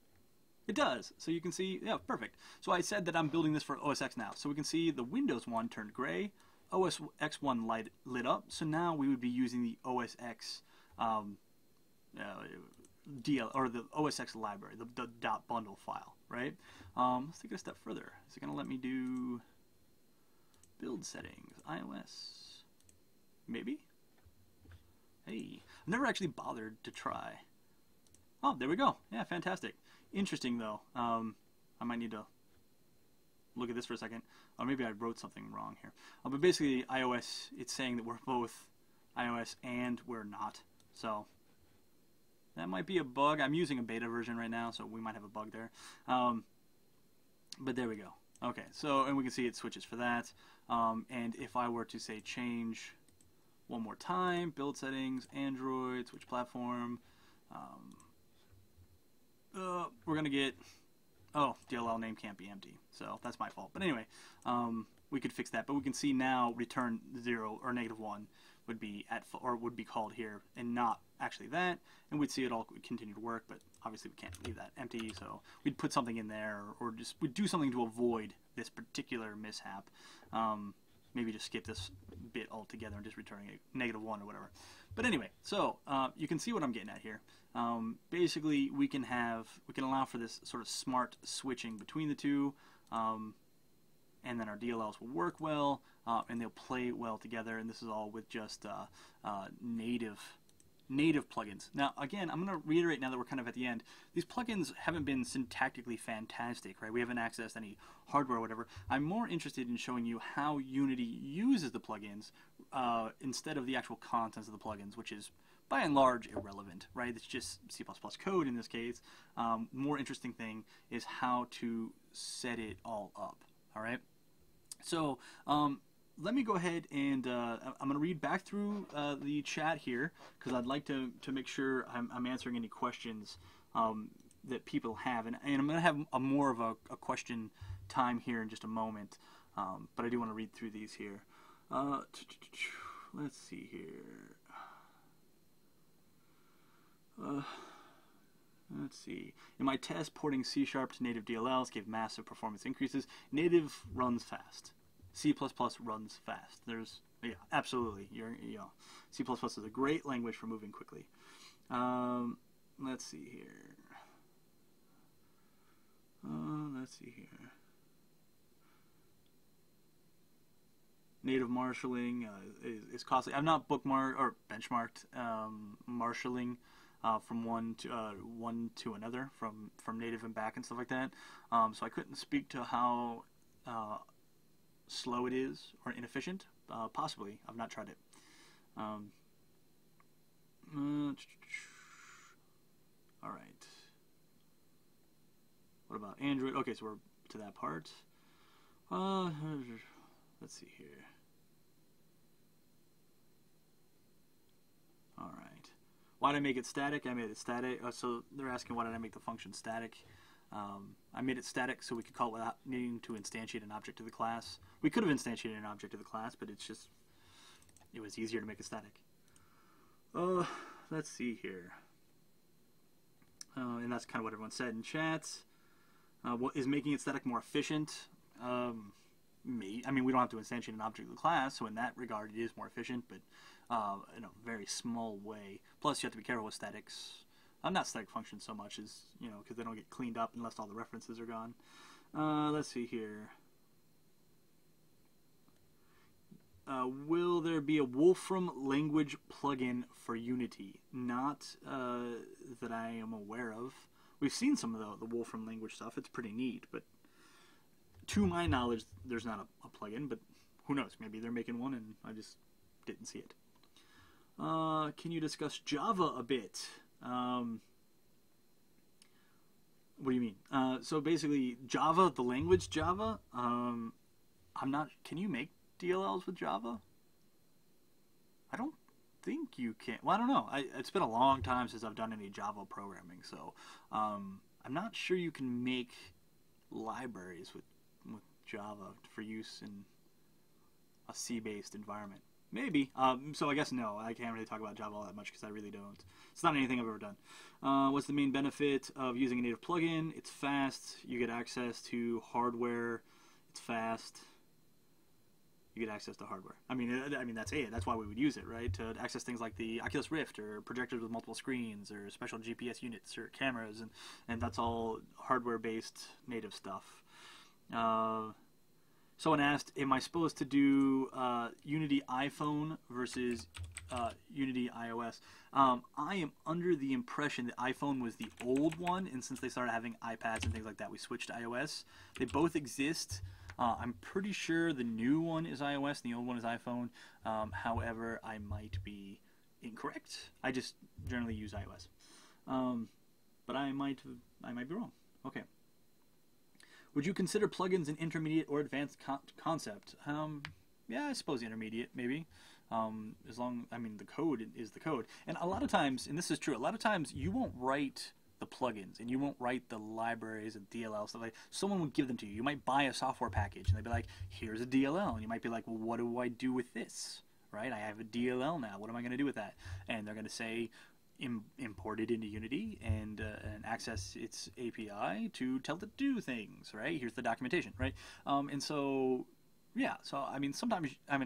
It does. So you can see, yeah, perfect. So I said that I'm building this for OS X now. So we can see the Windows one turned gray, OS X one lit up. So now we would be using the OS X DL or the OS X library, the .bundle file, right? Let's take it a step further. Is it going to let me do build settings, iOS? Maybe. Hey, I've never actually bothered to try. Oh, there we go. Yeah, fantastic. Interesting though. I might need to look at this for a second. Or maybe I wrote something wrong here. But basically, iOS, it's saying that we're both iOS and we're not. So that might be a bug. I'm using a beta version right now, so we might have a bug there. But there we go. Okay, so, and we can see it switches for that. And if I were to say change one more time, build settings, Android, switch platform, we're going to get, oh, DLL name can't be empty. So that's my fault. But anyway, we could fix that. But we can see now return 0 or -1 would be would be called here and not actually that. And we'd see it all continue to work. But obviously we can't leave that empty. So we'd put something in there or just we'd do something to avoid this particular mishap. Maybe just skip this bit altogether and just returning a -1 or whatever. But anyway, so you can see what I'm getting at here. Basically, we can allow for this sort of smart switching between the two, and then our DLLs will work well, and they'll play well together. And this is all with just native plugins. Now, again, I'm going to reiterate now that we're kind of at the end. These plugins haven't been syntactically fantastic, right? We haven't accessed any hardware or whatever. I'm more interested in showing you how Unity uses the plugins instead of the actual contents of the plugins, which is by and large irrelevant, right? It's just C++ code in this case. More interesting thing is how to set it all up, all right? So, let me go ahead and I'm going to read back through the chat here because I'd like to make sure I'm answering any questions that people have. And I'm going to have more of a question time here in just a moment. But I do want to read through these here. Let's see here. Let's see. In my test, porting C# to native DLLs gave massive performance increases. Native runs fast. C++ runs fast. Yeah, absolutely. C++ is a great language for moving quickly. Let's see here. Native marshalling is costly. I've not bookmarked or benchmarked marshalling from one to another, from native and back and stuff like that. So I couldn't speak to how slow it is or inefficient. Possibly. I've not tried it. All right. What about Android? Okay, so we're to that part. Let's see here. All right. Why did I make it static? I made it static. So they're asking why did I make the function static? I made it static so we could call it without needing to instantiate an object to the class. We could have instantiated an object to the class, but it was easier to make it static. Let's see here. And that's kind of what everyone said in chat. What is making it static more efficient? I mean, we don't have to instantiate an object to the class, so in that regard, it is more efficient, but in a very small way. Plus, you have to be careful with statics. Not static functions so much as, because they don't get cleaned up unless all the references are gone. Let's see here. Will there be a Wolfram language plugin for Unity? Not that I am aware of. We've seen some of the Wolfram language stuff. It's pretty neat, but to my knowledge, there's not a plugin, but who knows? Maybe they're making one and I just didn't see it. Can you discuss Java a bit? What do you mean? So basically, Java, the language Java, can you make DLLs with Java? I don't think you can. Well, I don't know. It's been a long time since I've done any Java programming, so I'm not sure you can make libraries with Java for use in a C-based environment. Maybe. So I guess no. I can't really talk about Java all that much because I really don't. It's not anything I've ever done. What's the main benefit of using a native plugin? It's fast. You get access to hardware. It's fast. You get access to hardware. I mean, that's it. That's why we would use it, right? To access things like the Oculus Rift or projectors with multiple screens or special GPS units or cameras, and that's all hardware-based native stuff. Someone asked, am I supposed to do Unity iPhone versus Unity iOS? I am under the impression that iPhone was the old one, and since they started having iPads and things like that, we switched to iOS. They both exist. I'm pretty sure the new one is iOS and the old one is iPhone. However, I might be incorrect. I just generally use iOS. But I might be wrong. Okay. Would you consider plugins an intermediate or advanced concept? Yeah, I suppose intermediate, maybe. As long, I mean, the code is the code. And a lot of times, and this is true, a lot of times you won't write the plugins and you won't write the libraries and DLL stuff like. Someone would give them to you. You might buy a software package and they'd be like, here's a DLL, and you might be like, well, what do I do with this? Right? I have a DLL now. What am I going to do with that? And they're going to say, import it into Unity and access its API to tell it to do things. Right? Here's the documentation. Right? And so. Yeah, so I mean, a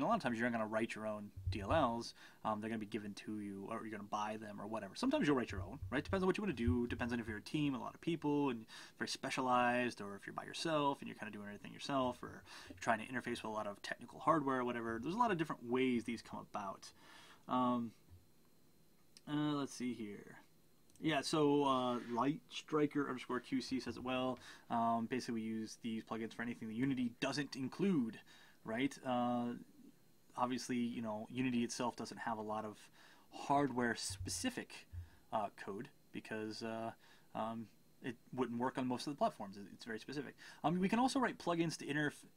lot of times you're not going to write your own DLLs. They're going to be given to you, or you're going to buy them, or whatever. Sometimes you'll write your own, right? Depends on what you want to do. Depends on if you're a team, a lot of people, and very specialized, or if you're by yourself and you're kind of doing everything yourself, or you're trying to interface with a lot of technical hardware, or whatever. There's a lot of different ways these come about. Let's see here. Yeah, so Lightstriker_QC says it well. Basically, we use these plugins for anything that Unity doesn't include, right? Obviously, you know, Unity itself doesn't have a lot of hardware-specific code because it wouldn't work on most of the platforms. It's very specific. We can also write plugins to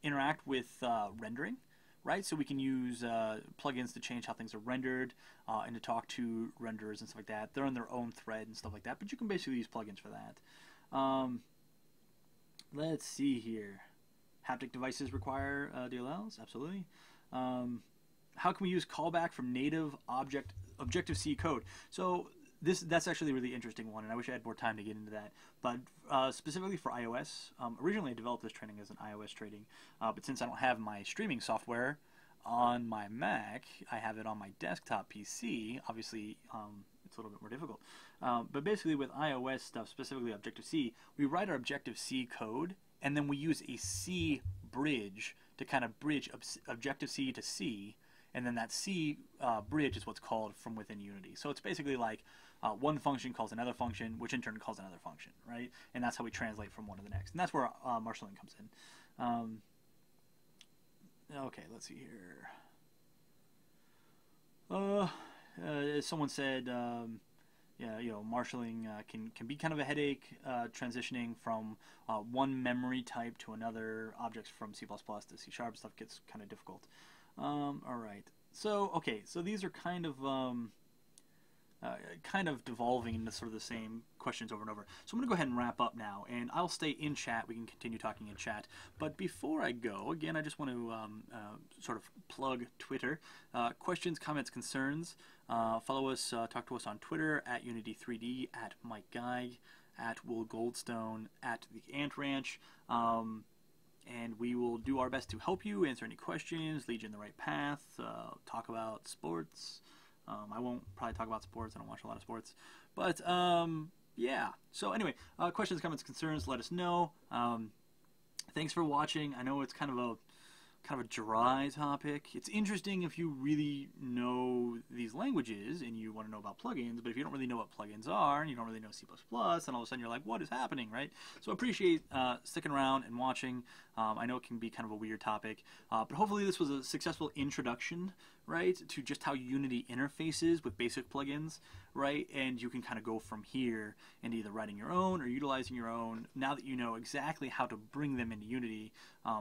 interact with rendering. Right, so we can use plugins to change how things are rendered and to talk to renderers and stuff like that. They're on their own thread and stuff like that, but you can basically use plugins for that. Let's see here. Haptic devices require DLLs? Absolutely. How can we use callback from native Objective-C code? So that's actually a really interesting one, and I wish I had more time to get into that. But specifically for iOS, originally I developed this training as an iOS training, but since I don't have my streaming software on my Mac, I have it on my desktop PC. Obviously, it's a little bit more difficult. But basically with iOS stuff, specifically Objective-C, we write our Objective-C code, and then we use a C bridge to kind of bridge Objective-C to C, and then that C bridge is what's called from within Unity. So it's basically like one function calls another function, which in turn calls another function, right? And that's how we translate from one to the next. And that's where marshalling comes in. Okay, let's see here. Someone said, yeah, you know, marshalling can be kind of a headache, transitioning from one memory type to another. Objects from C++ to C# stuff gets kind of difficult. All right. So okay, so these are kind of devolving into sort of the same questions over and over. So I'm going to go ahead and wrap up now, and I'll stay in chat. We can continue talking in chat. But before I go, again, I just want to sort of plug Twitter. Questions, comments, concerns. Follow us, talk to us on Twitter, at Unity3D, at Mike Geig, at Will Goldstone, at The Ant Ranch. And we will do our best to help you, answer any questions, lead you in the right path, talk about sports. I won't probably talk about sports. I don't watch a lot of sports. But, yeah. So anyway, questions, comments, concerns, let us know. Thanks for watching. I know it's kind of a dry topic. It's interesting if you really know these languages and you want to know about plugins, but if you don't really know what plugins are and you don't really know C++, then all of a sudden you're like, what is happening, right? So I appreciate sticking around and watching. I know it can be kind of a weird topic, but hopefully this was a successful introduction, right, to just how Unity interfaces with basic plugins, right, and you can kind of go from here into either writing your own or utilizing your own. Now that you know exactly how to bring them into Unity,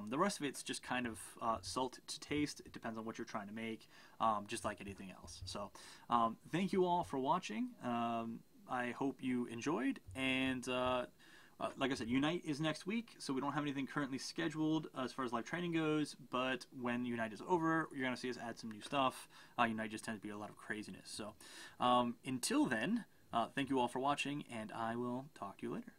the rest of it's just kind of salt to taste. It depends on what you're trying to make, just like anything else. So thank you all for watching. I hope you enjoyed, and like I said, Unite is next week, so we don't have anything currently scheduled as far as live training goes, but when Unite is over, you're going to see us add some new stuff. Unite just tends to be a lot of craziness. So until then, thank you all for watching, and I will talk to you later.